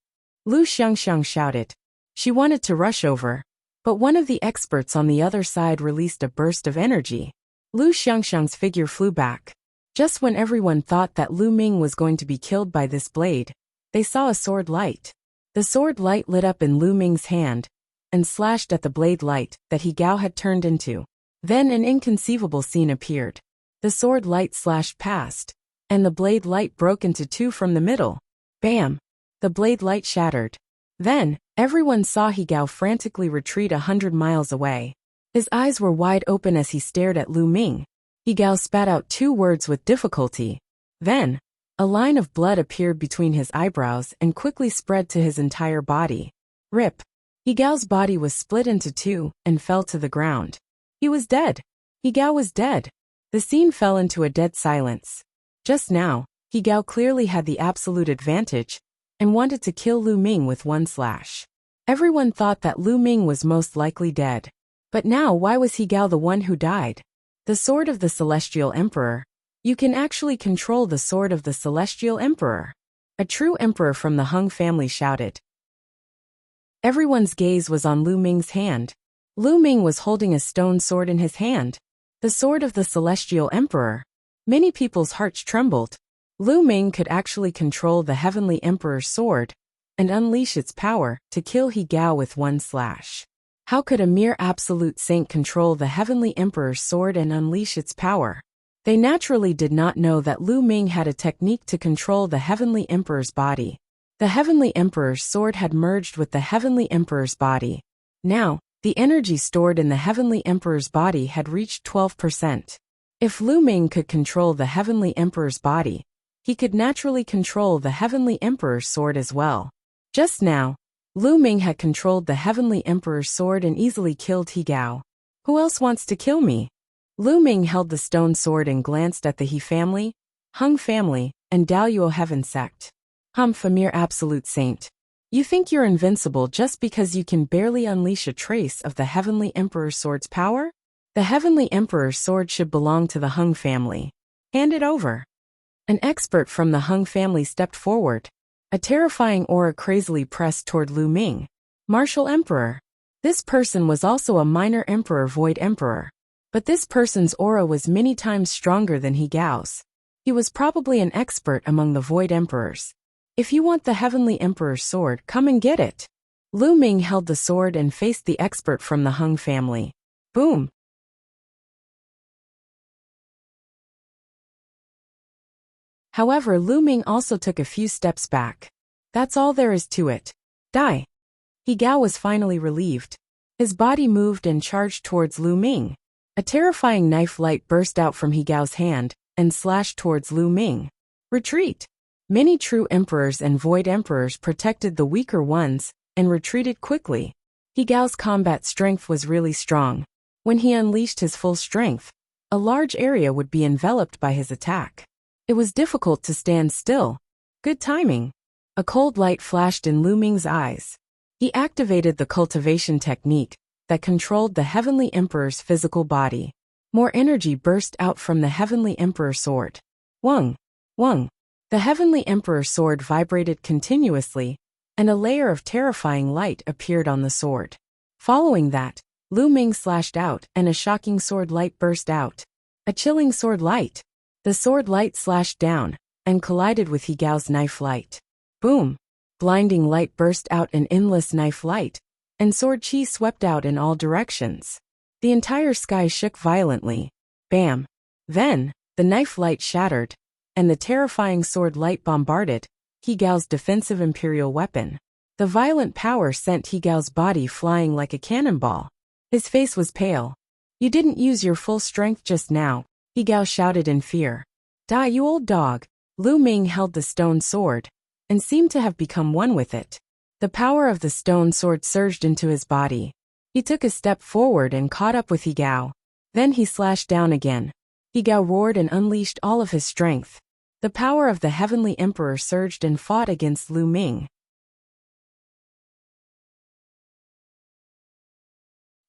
Lu Xiangxiang shouted. She wanted to rush over, but one of the experts on the other side released a burst of energy. Lu Xiangxiang's figure flew back. Just when everyone thought that Lu Ming was going to be killed by this blade, they saw a sword light. The sword light lit up in Lu Ming's hand and slashed at the blade light that He Gao had turned into. Then an inconceivable scene appeared. The sword light slashed past, and the blade light broke into two from the middle. Bam! The blade light shattered. Then, everyone saw He Gao frantically retreat 100 miles away. His eyes were wide open as he stared at Lu Ming. He Gao spat out 2 words with difficulty. Then, a line of blood appeared between his eyebrows and quickly spread to his entire body. Rip! He Gao's body was split into 2 and fell to the ground. He was dead. He Gao was dead. The scene fell into a dead silence. Just now, He Gao clearly had the absolute advantage and wanted to kill Lu Ming with one slash. Everyone thought that Lu Ming was most likely dead. But now why was He Gao the one who died? The Sword of the Celestial Emperor. You can actually control the Sword of the Celestial Emperor. A true emperor from the Hung family shouted. Everyone's gaze was on Lu Ming's hand. Lu Ming was holding a stone sword in his hand. The Sword of the Celestial Emperor. Many people's hearts trembled. Lu Ming could actually control the Heavenly Emperor's sword and unleash its power to kill He Gao with one slash. How could a mere absolute saint control the Heavenly Emperor's sword and unleash its power? They naturally did not know that Lu Ming had a technique to control the Heavenly Emperor's body. The Heavenly Emperor's sword had merged with the Heavenly Emperor's body. Now, the energy stored in the Heavenly Emperor's body had reached 12%. If Lu Ming could control the Heavenly Emperor's body, he could naturally control the Heavenly Emperor's sword as well. Just now, Lu Ming had controlled the Heavenly Emperor's sword and easily killed He Gao. Who else wants to kill me? Lu Ming held the stone sword and glanced at the He family, Hung family, and Daoyuo Heaven Sect. Humph, a mere absolute saint. You think you're invincible just because you can barely unleash a trace of the Heavenly Emperor's sword's power? The Heavenly Emperor's sword should belong to the Hung family. Hand it over. An expert from the Hung family stepped forward. A terrifying aura crazily pressed toward Lu Ming. Martial Emperor. This person was also a minor emperor, Void Emperor. But this person's aura was many times stronger than He Gao's. He was probably an expert among the Void Emperors. If you want the Heavenly Emperor's sword, come and get it. Lu Ming held the sword and faced the expert from the Hung family. Boom! However, Lu Ming also took a few steps back. That's all there is to it. Die. He Gao was finally relieved. His body moved and charged towards Lu Ming. A terrifying knife light burst out from He Gao's hand and slashed towards Lu Ming. Retreat! Many true emperors and void emperors protected the weaker ones and retreated quickly. He Gao's combat strength was really strong. When he unleashed his full strength, a large area would be enveloped by his attack. It was difficult to stand still. Good timing. A cold light flashed in Lu Ming's eyes. He activated the cultivation technique that controlled the Heavenly Emperor's physical body. More energy burst out from the Heavenly Emperor sword. Wung! Wung! The Heavenly Emperor sword vibrated continuously, and a layer of terrifying light appeared on the sword. Following that, Lu Ming slashed out and a shocking sword light burst out. A chilling sword light. The sword light slashed down and collided with He Gao's knife light. Boom! Blinding light burst out an endless knife light, and sword chi swept out in all directions. The entire sky shook violently. Bam! Then, the knife light shattered, and the terrifying sword light bombarded He Gao's defensive imperial weapon. The violent power sent He Gao's body flying like a cannonball. His face was pale. You didn't use your full strength just now, He Gao shouted in fear. Die, you old dog! Lu Ming held the stone sword and seemed to have become one with it. The power of the stone sword surged into his body. He took a step forward and caught up with He Gao. Then he slashed down again. He Gao roared and unleashed all of his strength. The power of the Heavenly Emperor surged and fought against Lu Ming.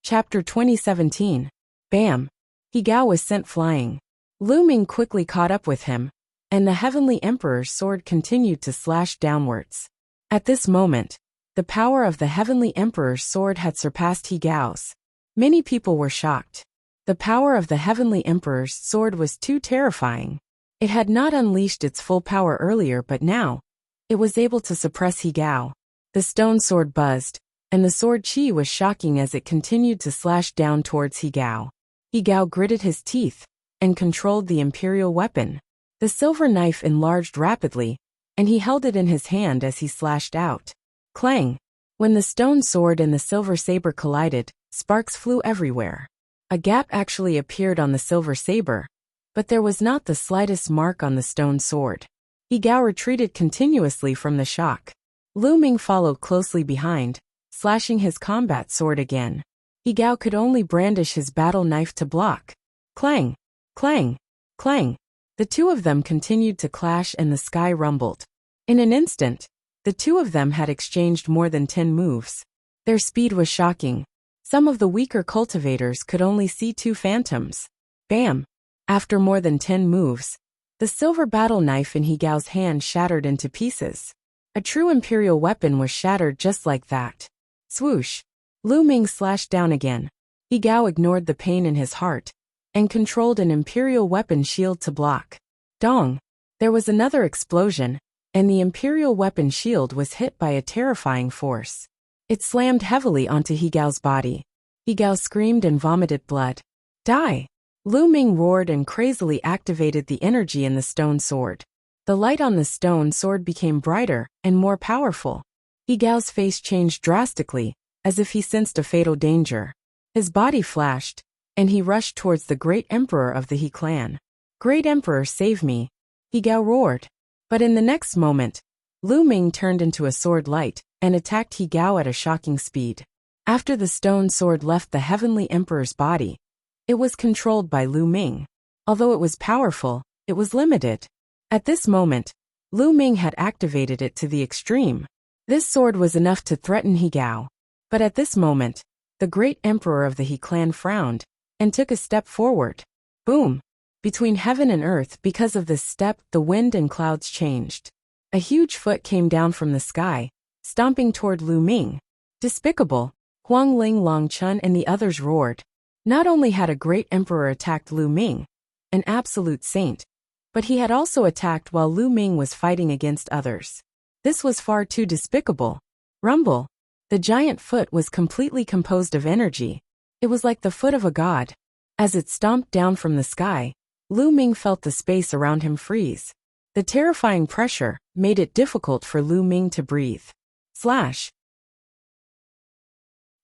Chapter 2017. Bam! He Gao was sent flying. Lu Ming quickly caught up with him, and the Heavenly Emperor's sword continued to slash downwards. At this moment, the power of the Heavenly Emperor's sword had surpassed He Gao's. Many people were shocked. The power of the Heavenly Emperor's sword was too terrifying. It had not unleashed its full power earlier, but now, it was able to suppress He Gao. The stone sword buzzed, and the sword chi was shocking as it continued to slash down towards He Gao. He Gao gritted his teeth and controlled the imperial weapon. The silver knife enlarged rapidly, and he held it in his hand as he slashed out. Clang! When the stone sword and the silver saber collided, sparks flew everywhere. A gap actually appeared on the silver saber, but there was not the slightest mark on the stone sword. He Gao retreated continuously from the shock. Lu Ming followed closely behind, slashing his combat sword again. He Gao could only brandish his battle knife to block. Clang! Clang! Clang! The two of them continued to clash and the sky rumbled. In an instant, the two of them had exchanged more than 10 moves. Their speed was shocking. Some of the weaker cultivators could only see 2 phantoms. Bam! After more than 10 moves, the silver battle knife in He Gao's hand shattered into pieces. A true imperial weapon was shattered just like that. Swoosh! Lu Ming slashed down again. He Gao ignored the pain in his heart and controlled an imperial weapon shield to block. Dong! There was another explosion, and the imperial weapon shield was hit by a terrifying force. It slammed heavily onto He Gao's body. He Gao screamed and vomited blood. Die! Lu Ming roared and crazily activated the energy in the stone sword. The light on the stone sword became brighter and more powerful. He Gao's face changed drastically, as if he sensed a fatal danger. His body flashed, and he rushed towards the great emperor of the He clan. Great Emperor, save me! He Gao roared. But in the next moment, Lu Ming turned into a sword light and attacked He Gao at a shocking speed. After the stone sword left the Heavenly Emperor's body, it was controlled by Lu Ming. Although it was powerful, it was limited. At this moment, Lu Ming had activated it to the extreme. This sword was enough to threaten He Gao. But at this moment, the great emperor of the He clan frowned and took a step forward. Boom! Between heaven and earth, because of this step, the wind and clouds changed. A huge foot came down from the sky, stomping toward Lu Ming. Despicable! Huang Ling, Long Chun and the others roared. Not only had a great emperor attacked Lu Ming, an absolute saint, but he had also attacked while Lu Ming was fighting against others. This was far too despicable. Rumble! The giant foot was completely composed of energy. It was like the foot of a god. As it stomped down from the sky, Lu Ming felt the space around him freeze. The terrifying pressure made it difficult for Lu Ming to breathe. Slash!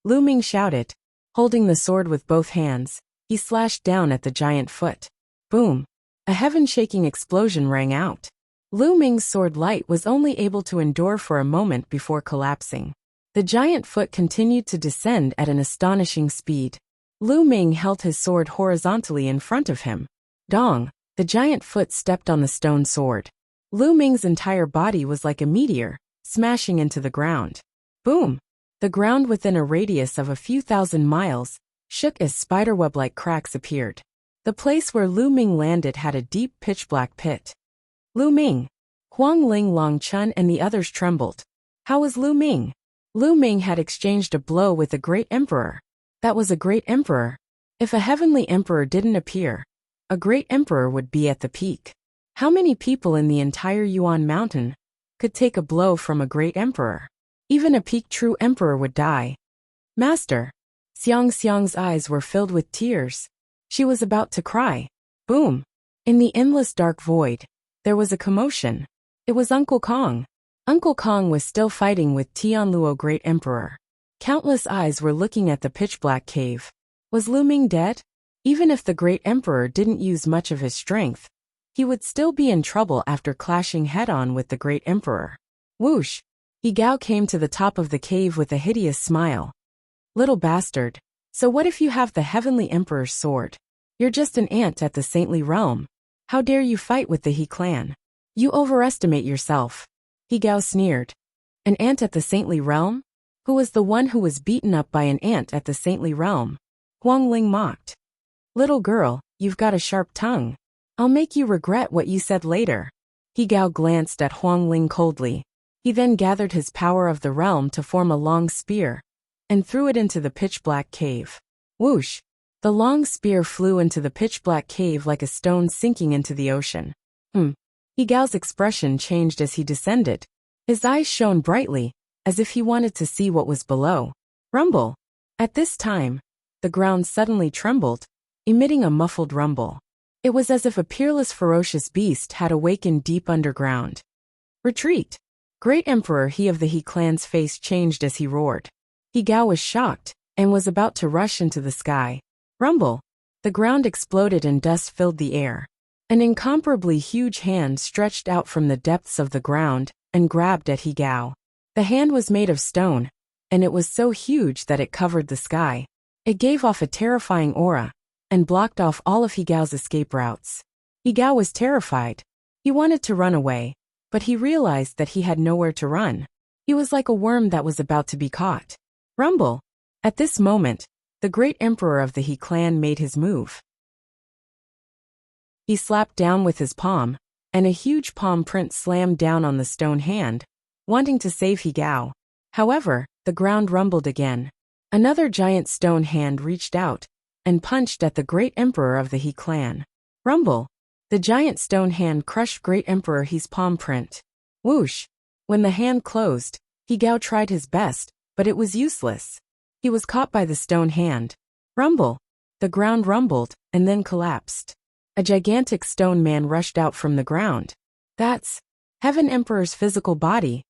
Lu Ming shouted. Holding the sword with both hands, he slashed down at the giant foot. Boom! A heaven-shaking explosion rang out. Lu Ming's sword light was only able to endure for a moment before collapsing. The giant foot continued to descend at an astonishing speed. Lu Ming held his sword horizontally in front of him. Dong! The giant foot stepped on the stone sword. Lu Ming's entire body was like a meteor, smashing into the ground. Boom! The ground within a radius of a few thousand miles shook as spiderweb-like cracks appeared. The place where Lu Ming landed had a deep pitch-black pit. Lu Ming! Huang Ling, Long Chun and the others trembled. How was Lu Ming? Lu Ming had exchanged a blow with a great emperor. That was a great emperor. If a heavenly emperor didn't appear, a great emperor would be at the peak. How many people in the entire Yuan mountain could take a blow from a great emperor? Even a peak true emperor would die. Master! Xiang Xiang's eyes were filled with tears. She was about to cry. Boom! In the endless dark void, there was a commotion. It was Uncle Kong. Uncle Kong was still fighting with Tianluo, great emperor. Countless eyes were looking at the pitch-black cave. Was Lu Ming dead? Even if the great emperor didn't use much of his strength, he would still be in trouble after clashing head-on with the great emperor. Whoosh! He Gao came to the top of the cave with a hideous smile. Little bastard, so what if you have the heavenly emperor's sword? You're just an ant at the saintly realm. How dare you fight with the He clan? You overestimate yourself. He Gao sneered. An ant at the saintly realm? Who was the one who was beaten up by an ant at the saintly realm? Huang Ling mocked. Little girl, you've got a sharp tongue. I'll make you regret what you said later. He Gao glanced at Huang Ling coldly. He then gathered his power of the realm to form a long spear and threw it into the pitch-black cave. Whoosh! The long spear flew into the pitch-black cave like a stone sinking into the ocean. He Gao's expression changed as he descended. His eyes shone brightly, as if he wanted to see what was below. Rumble! At this time, the ground suddenly trembled, emitting a muffled rumble. It was as if a peerless ferocious beast had awakened deep underground. Retreat! Great Emperor He of the He clan's face changed as he roared. He Gao was shocked, and was about to rush into the sky. Rumble! The ground exploded and dust filled the air. An incomparably huge hand stretched out from the depths of the ground and grabbed at He Gao. The hand was made of stone, and it was so huge that it covered the sky. It gave off a terrifying aura, and blocked off all of He Gao's escape routes. He Gao was terrified. He wanted to run away, but he realized that he had nowhere to run. He was like a worm that was about to be caught. Rumble! At this moment, the great emperor of the He clan made his move. He slapped down with his palm, and a huge palm print slammed down on the stone hand, wanting to save He Gao. However, the ground rumbled again. Another giant stone hand reached out and punched at the great emperor of the He clan. Rumble! The giant stone hand crushed great emperor He's palm print. Whoosh! When the hand closed, He Gao tried his best, but it was useless. He was caught by the stone hand. Rumble! The ground rumbled and then collapsed. A gigantic stone man rushed out from the ground. That's Heaven Emperor's physical body.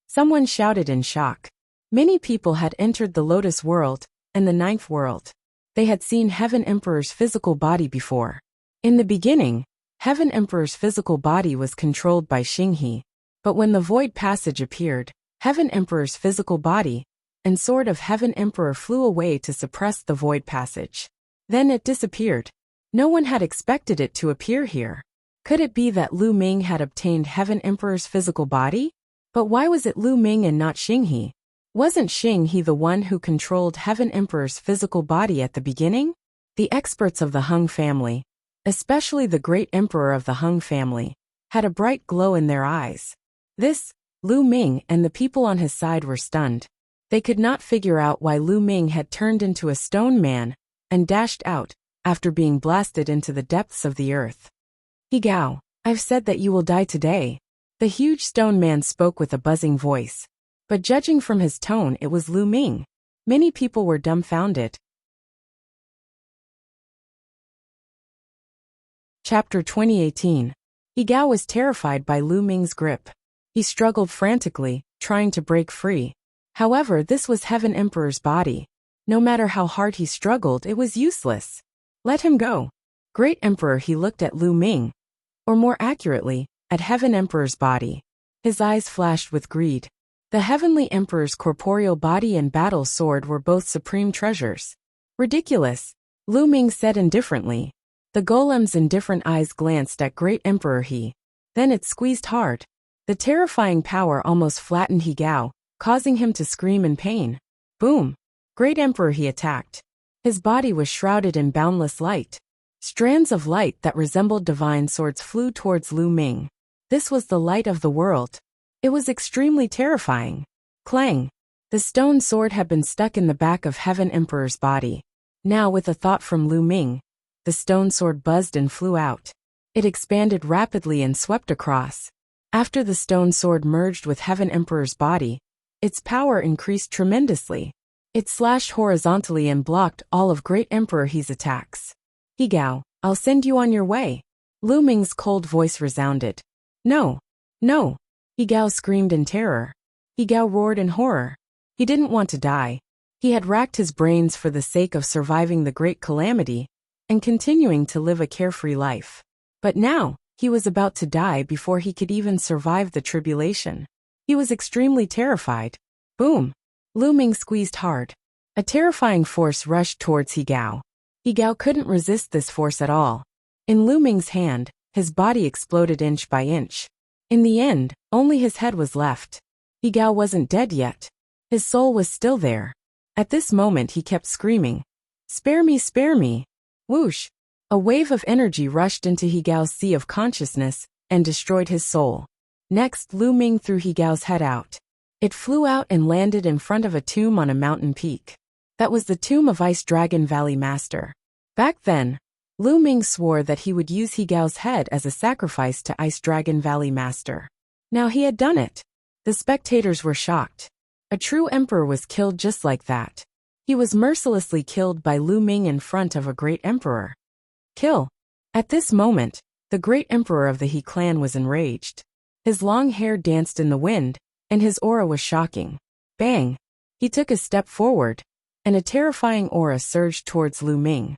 Someone shouted in shock. Many people had entered the Lotus world and the Ninth world. They had seen Heaven Emperor's physical body before. In the beginning, Heaven Emperor's physical body was controlled by Xinghe, but when the Void Passage appeared, Heaven Emperor's physical body and Sword of Heaven Emperor flew away to suppress the Void Passage. Then it disappeared. No one had expected it to appear here. Could it be that Lu Ming had obtained Heaven Emperor's physical body? But why was it Lu Ming and not Xinghe? Wasn't Xinghe the one who controlled Heaven Emperor's physical body at the beginning? The experts of the Hung family, especially the great emperor of the Hung family, had a bright glow in their eyes. This, Lu Ming and the people on his side were stunned. They could not figure out why Lu Ming had turned into a stone man and dashed out after being blasted into the depths of the earth. He Gao, I've said that you will die today. The huge stone man spoke with a buzzing voice. But judging from his tone, it was Lu Ming. Many people were dumbfounded. Chapter 2018. He Gao was terrified by Lu Ming's grip. He struggled frantically, trying to break free. However, this was Heaven Emperor's body. No matter how hard he struggled, it was useless. Let him go. Great Emperor, he looked at Lu Ming. Or more accurately, at Heaven Emperor's body. His eyes flashed with greed. The Heavenly Emperor's corporeal body and battle sword were both supreme treasures. Ridiculous, Lu Ming said indifferently. The golem's indifferent eyes glanced at Great Emperor He. Then it squeezed hard. The terrifying power almost flattened He Gao, causing him to scream in pain. Boom! Great Emperor He attacked. His body was shrouded in boundless light. Strands of light that resembled divine swords flew towards Lu Ming. This was the light of the world. It was extremely terrifying. Clang! The stone sword had been stuck in the back of Heaven Emperor's body. Now, with a thought from Lu Ming, the stone sword buzzed and flew out. It expanded rapidly and swept across. After the stone sword merged with Heaven Emperor's body, its power increased tremendously. It slashed horizontally and blocked all of Great Emperor He's attacks. He Gao, I'll send you on your way. Lu Ming's cold voice resounded. No. No. He Gao screamed in terror. He Gao roared in horror. He didn't want to die. He had racked his brains for the sake of surviving the great calamity and continuing to live a carefree life. But now, he was about to die before he could even survive the tribulation. He was extremely terrified. Boom! Lu Ming squeezed hard. A terrifying force rushed towards He Gao. He Gao couldn't resist this force at all. In Lu Ming's hand, his body exploded inch by inch. In the end, only his head was left. He Gao wasn't dead yet. His soul was still there. At this moment he kept screaming, "Spare me, spare me!" Whoosh! A wave of energy rushed into He Gao's sea of consciousness and destroyed his soul. Next, Lu Ming threw He Gao's head out. It flew out and landed in front of a tomb on a mountain peak. That was the tomb of Ice Dragon Valley Master. Back then, Lu Ming swore that he would use He Gao's head as a sacrifice to Ice Dragon Valley Master. Now he had done it. The spectators were shocked. A true emperor was killed just like that. He was mercilessly killed by Lu Ming in front of a great emperor. Kill! At this moment, the great emperor of the He clan was enraged. His long hair danced in the wind, and his aura was shocking. Bang! He took a step forward, and a terrifying aura surged towards Lu Ming.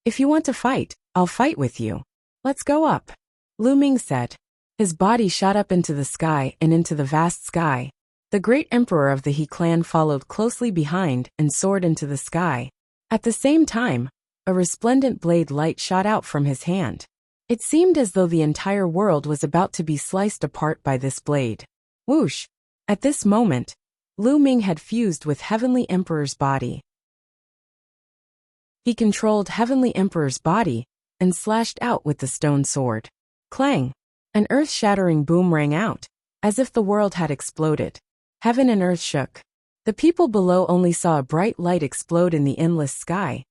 If you want to fight, I'll fight with you. Let's go up, Lu Ming said. His body shot up into the sky and into the vast sky. The great emperor of the He clan followed closely behind and soared into the sky. At the same time, a resplendent blade light shot out from his hand. It seemed as though the entire world was about to be sliced apart by this blade. Whoosh! At this moment, Lu Ming had fused with Heavenly Emperor's body. He controlled Heavenly Emperor's body and slashed out with the stone sword. Clang! An earth-shattering boom rang out, as if the world had exploded. Heaven and earth shook. The people below only saw a bright light explode in the endless sky,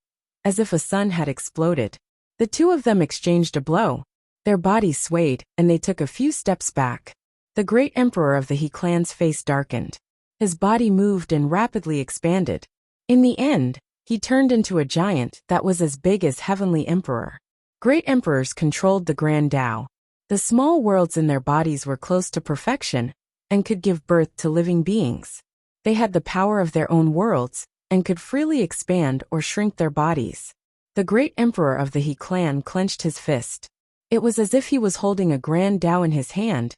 as if a sun had exploded. The two of them exchanged a blow. Their bodies swayed, and they took a few steps back. The great emperor of the He clan's face darkened. His body moved and rapidly expanded. In the end, he turned into a giant that was as big as Heavenly Emperor. Great emperors controlled the Grand Tao. The small worlds in their bodies were close to perfection and could give birth to living beings. They had the power of their own worlds and could freely expand or shrink their bodies. The great emperor of the He clan clenched his fist. It was as if he was holding a Grand Tao in his hand,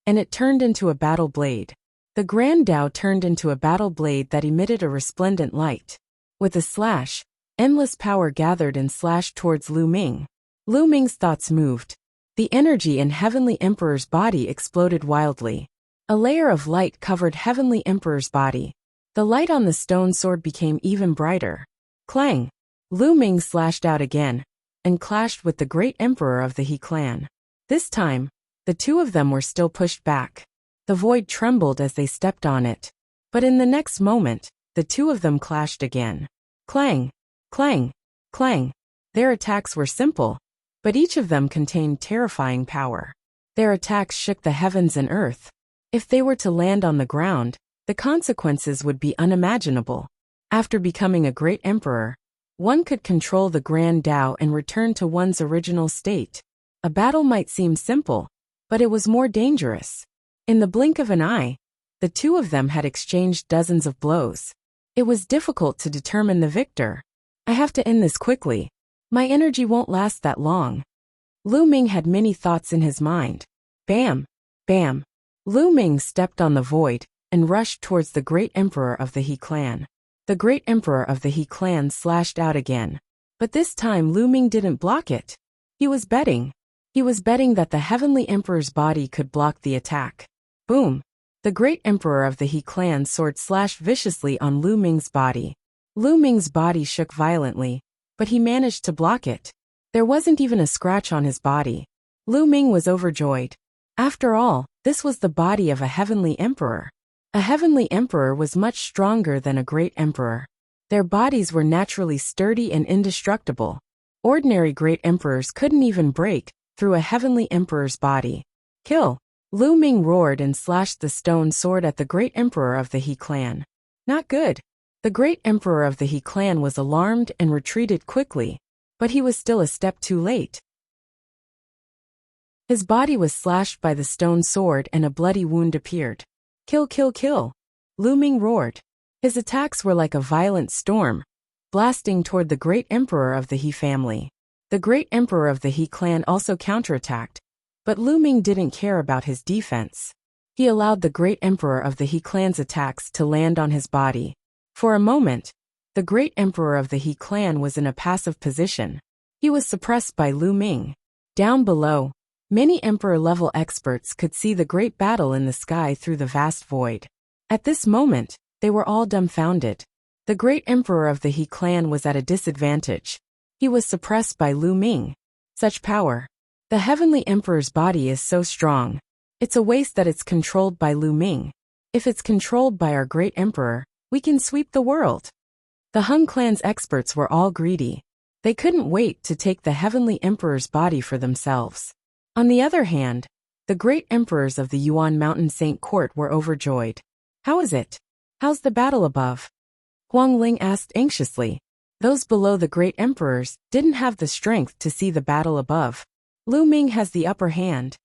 and it turned into a battle blade. The Grand Tao turned into a battle blade that emitted a resplendent light. With a slash, endless power gathered and slashed towards Lu Ming. Lu Ming's thoughts moved. The energy in Heavenly Emperor's body exploded wildly. A layer of light covered Heavenly Emperor's body. The light on the stone sword became even brighter. Clang! Lu Ming slashed out again, and clashed with the great emperor of the He clan. This time, the two of them were still pushed back. The void trembled as they stepped on it. But in the next moment, the two of them clashed again. Clang! Clang! Clang! Their attacks were simple, but each of them contained terrifying power. Their attacks shook the heavens and earth. If they were to land on the ground, the consequences would be unimaginable. After becoming a great emperor, one could control the Grand Tao and return to one's original state. A battle might seem simple, but it was more dangerous. In the blink of an eye, the two of them had exchanged dozens of blows. It was difficult to determine the victor. I have to end this quickly. My energy won't last that long. Lu Ming had many thoughts in his mind. Bam! Bam! Lu Ming stepped on the void and rushed towards the great emperor of the He clan. The great emperor of the He clan slashed out again. But this time Lu Ming didn't block it. He was betting. He was betting that the heavenly emperor's body could block the attack. Boom! The great emperor of the He clan sword slashed viciously on Lu Ming's body. Lu Ming's body shook violently, but he managed to block it. There wasn't even a scratch on his body. Lu Ming was overjoyed. After all, this was the body of a heavenly emperor. A heavenly emperor was much stronger than a great emperor. Their bodies were naturally sturdy and indestructible. Ordinary great emperors couldn't even break through a heavenly emperor's body. Kill! Lu Ming roared and slashed the stone sword at the great emperor of the He clan. Not good. The great emperor of the He clan was alarmed and retreated quickly, but he was still a step too late. His body was slashed by the stone sword and a bloody wound appeared. Kill, kill, kill! Lu Ming roared. His attacks were like a violent storm, blasting toward the great emperor of the He family. The great emperor of the He clan also counterattacked, but Lu Ming didn't care about his defense. He allowed the great emperor of the He clan's attacks to land on his body. For a moment, the great emperor of the He clan was in a passive position. He was suppressed by Lu Ming. Down below, many emperor-level experts could see the great battle in the sky through the vast void. At this moment, they were all dumbfounded. The great emperor of the He clan was at a disadvantage. He was suppressed by Lu Ming. Such power. The heavenly emperor's body is so strong. It's a waste that it's controlled by Lu Ming. If it's controlled by our great emperor, we can sweep the world. The Hung clan's experts were all greedy. They couldn't wait to take the heavenly emperor's body for themselves. On the other hand, the great emperors of the Yuan Mountain Saint Court were overjoyed. How is it? How's the battle above? Huang Ling asked anxiously. Those below the great emperors didn't have the strength to see the battle above. Lu Ming has the upper hand.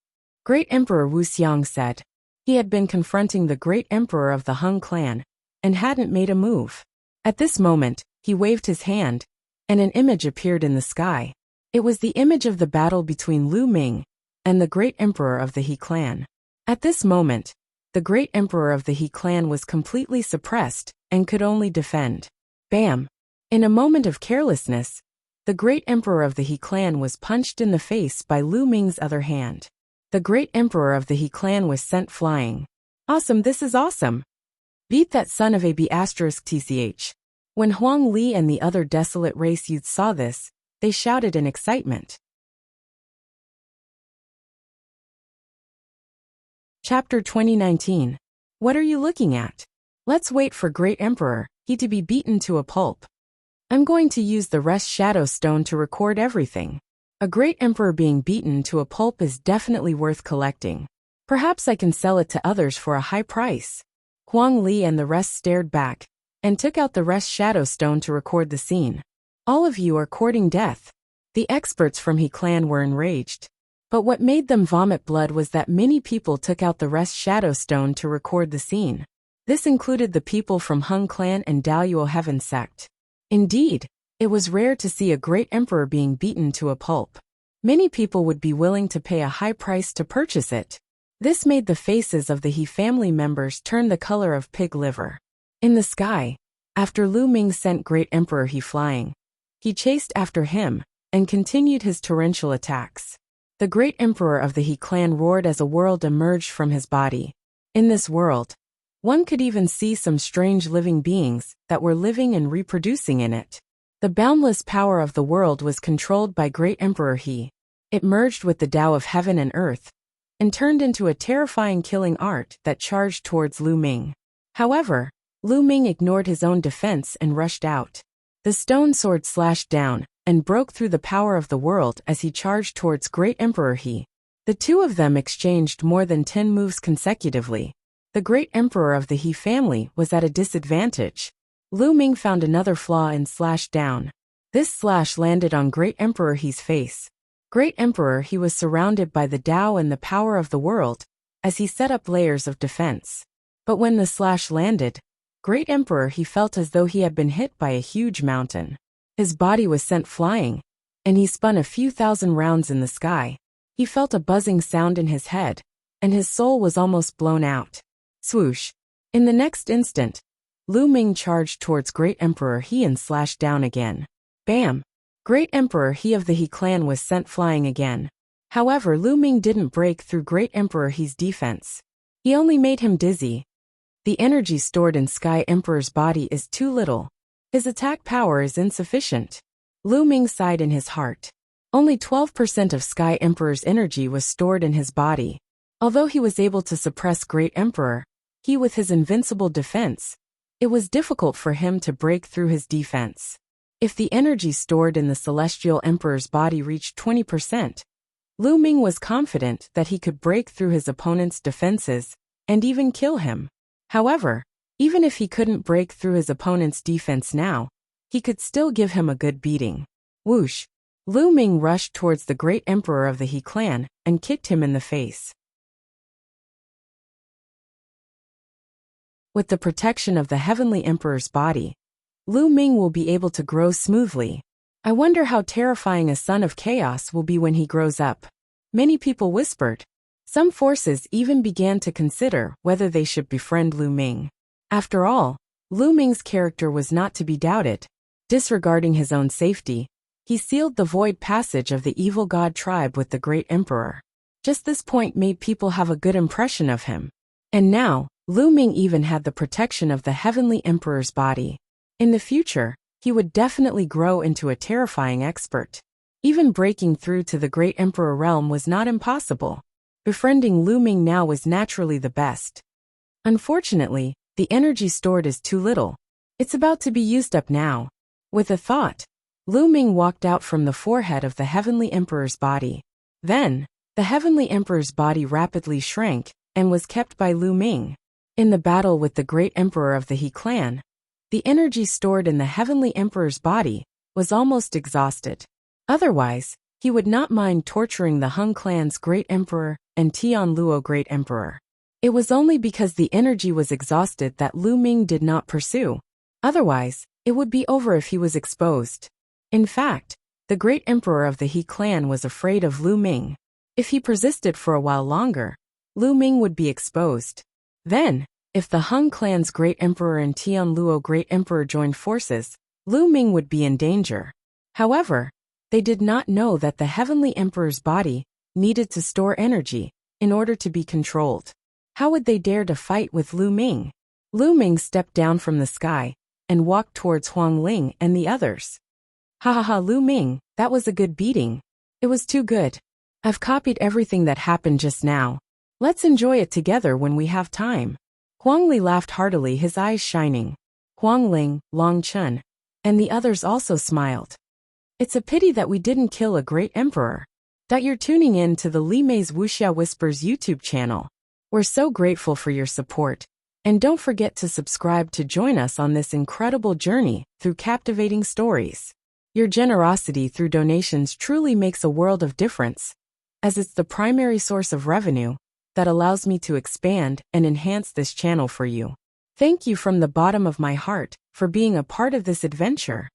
Great Emperor Wuxia said. He had been confronting the great emperor of the Hung clan and hadn't made a move. At this moment, he waved his hand, and an image appeared in the sky. It was the image of the battle between Lu Ming and the great emperor of the He clan. At this moment, the great emperor of the He clan was completely suppressed and could only defend. Bam! In a moment of carelessness, the great emperor of the He clan was punched in the face by Lu Ming's other hand. The great emperor of the He clan was sent flying. Awesome, this is awesome! Beat that son of a b***tch. When Huang Li and the other desolate race youths saw this, they shouted in excitement. Chapter 2019. What are you looking at? Let's wait for Great Emperor, he to be beaten to a pulp. I'm going to use the rest shadow stone to record everything. A great emperor being beaten to a pulp is definitely worth collecting. Perhaps I can sell it to others for a high price. Huang Li and the rest stared back and took out the rest shadow stone to record the scene. All of you are courting death. The experts from He clan were enraged. But what made them vomit blood was that many people took out the rest shadow stone to record the scene. This included the people from Hung clan and Daluo Heaven sect. Indeed, it was rare to see a great emperor being beaten to a pulp. Many people would be willing to pay a high price to purchase it. This made the faces of the He family members turn the color of pig liver. In the sky, after Lu Ming sent Great Emperor He flying, he chased after him and continued his torrential attacks. The great emperor of the He clan roared as a world emerged from his body. In this world, one could even see some strange living beings that were living and reproducing in it. The boundless power of the world was controlled by Great Emperor He. It merged with the Tao of heaven and earth, and turned into a terrifying killing art that charged towards Lu Ming. However, Lu Ming ignored his own defense and rushed out. The stone sword slashed down and broke through the power of the world as he charged towards Great Emperor He. The two of them exchanged more than 10 moves consecutively. The great emperor of the He family was at a disadvantage. Lu Ming found another flaw and slashed down. This slash landed on Great Emperor He's face. Great Emperor He was surrounded by the Tao and the power of the world, as he set up layers of defense. But when the slash landed, Great Emperor He felt as though he had been hit by a huge mountain. His body was sent flying, and he spun a few thousand rounds in the sky. He felt a buzzing sound in his head, and his soul was almost blown out. Swoosh! In the next instant, Lu Ming charged towards Great Emperor He and slashed down again. Bam! Great Emperor He of the He clan was sent flying again. However, Lu Ming didn't break through Great Emperor He's defense. He only made him dizzy. The energy stored in Sky Emperor's body is too little. His attack power is insufficient. Lu Ming sighed in his heart. Only 12% of Sky Emperor's energy was stored in his body. Although he was able to suppress Great Emperor, he with his invincible defense, it was difficult for him to break through his defense. If the energy stored in the Celestial Emperor's body reached 20%, Lu Ming was confident that he could break through his opponent's defenses and even kill him. However, even if he couldn't break through his opponent's defense now, he could still give him a good beating. Whoosh! Lu Ming rushed towards the Great Emperor of the He clan and kicked him in the face. With the protection of the Heavenly Emperor's body, Lu Ming will be able to grow smoothly. I wonder how terrifying a son of chaos will be when he grows up. Many people whispered. Some forces even began to consider whether they should befriend Lu Ming. After all, Lu Ming's character was not to be doubted. Disregarding his own safety, he sealed the void passage of the evil god tribe with the Great Emperor. Just this point made people have a good impression of him. And now, Lu Ming even had the protection of the Heavenly Emperor's body. In the future, he would definitely grow into a terrifying expert. Even breaking through to the Great Emperor realm was not impossible. Befriending Lu Ming now was naturally the best. Unfortunately, the energy stored is too little. It's about to be used up now. With a thought, Lu Ming walked out from the forehead of the Heavenly Emperor's body. Then, the Heavenly Emperor's body rapidly shrank and was kept by Lu Ming. In the battle with the Great Emperor of the He clan, the energy stored in the Heavenly Emperor's body was almost exhausted. Otherwise, he would not mind torturing the Hung clan's Great Emperor and Tian Luo Great Emperor. It was only because the energy was exhausted that Lu Ming did not pursue. Otherwise, it would be over if he was exposed. In fact, the Great Emperor of the He clan was afraid of Lu Ming. If he persisted for a while longer, Lu Ming would be exposed. Then, if the Hung clan's Great Emperor and Tian Luo Great Emperor joined forces, Lu Ming would be in danger. However, they did not know that the Heavenly Emperor's body needed to store energy in order to be controlled. How would they dare to fight with Lu Ming? Lu Ming stepped down from the sky and walked towards Huang Ling and the others. Ha ha ha, Lu Ming, that was a good beating. It was too good. I've copied everything that happened just now. Let's enjoy it together when we have time. Huang Li laughed heartily, his eyes shining. Huang Ling, Long Chun, and the others also smiled. It's a pity that we didn't kill a great emperor. That you're tuning in to the Li Mei's Wuxia Whispers YouTube channel. We're so grateful for your support. And don't forget to subscribe to join us on this incredible journey through captivating stories. Your generosity through donations truly makes a world of difference, as it's the primary source of revenue that allows me to expand and enhance this channel for you. Thank you from the bottom of my heart for being a part of this adventure.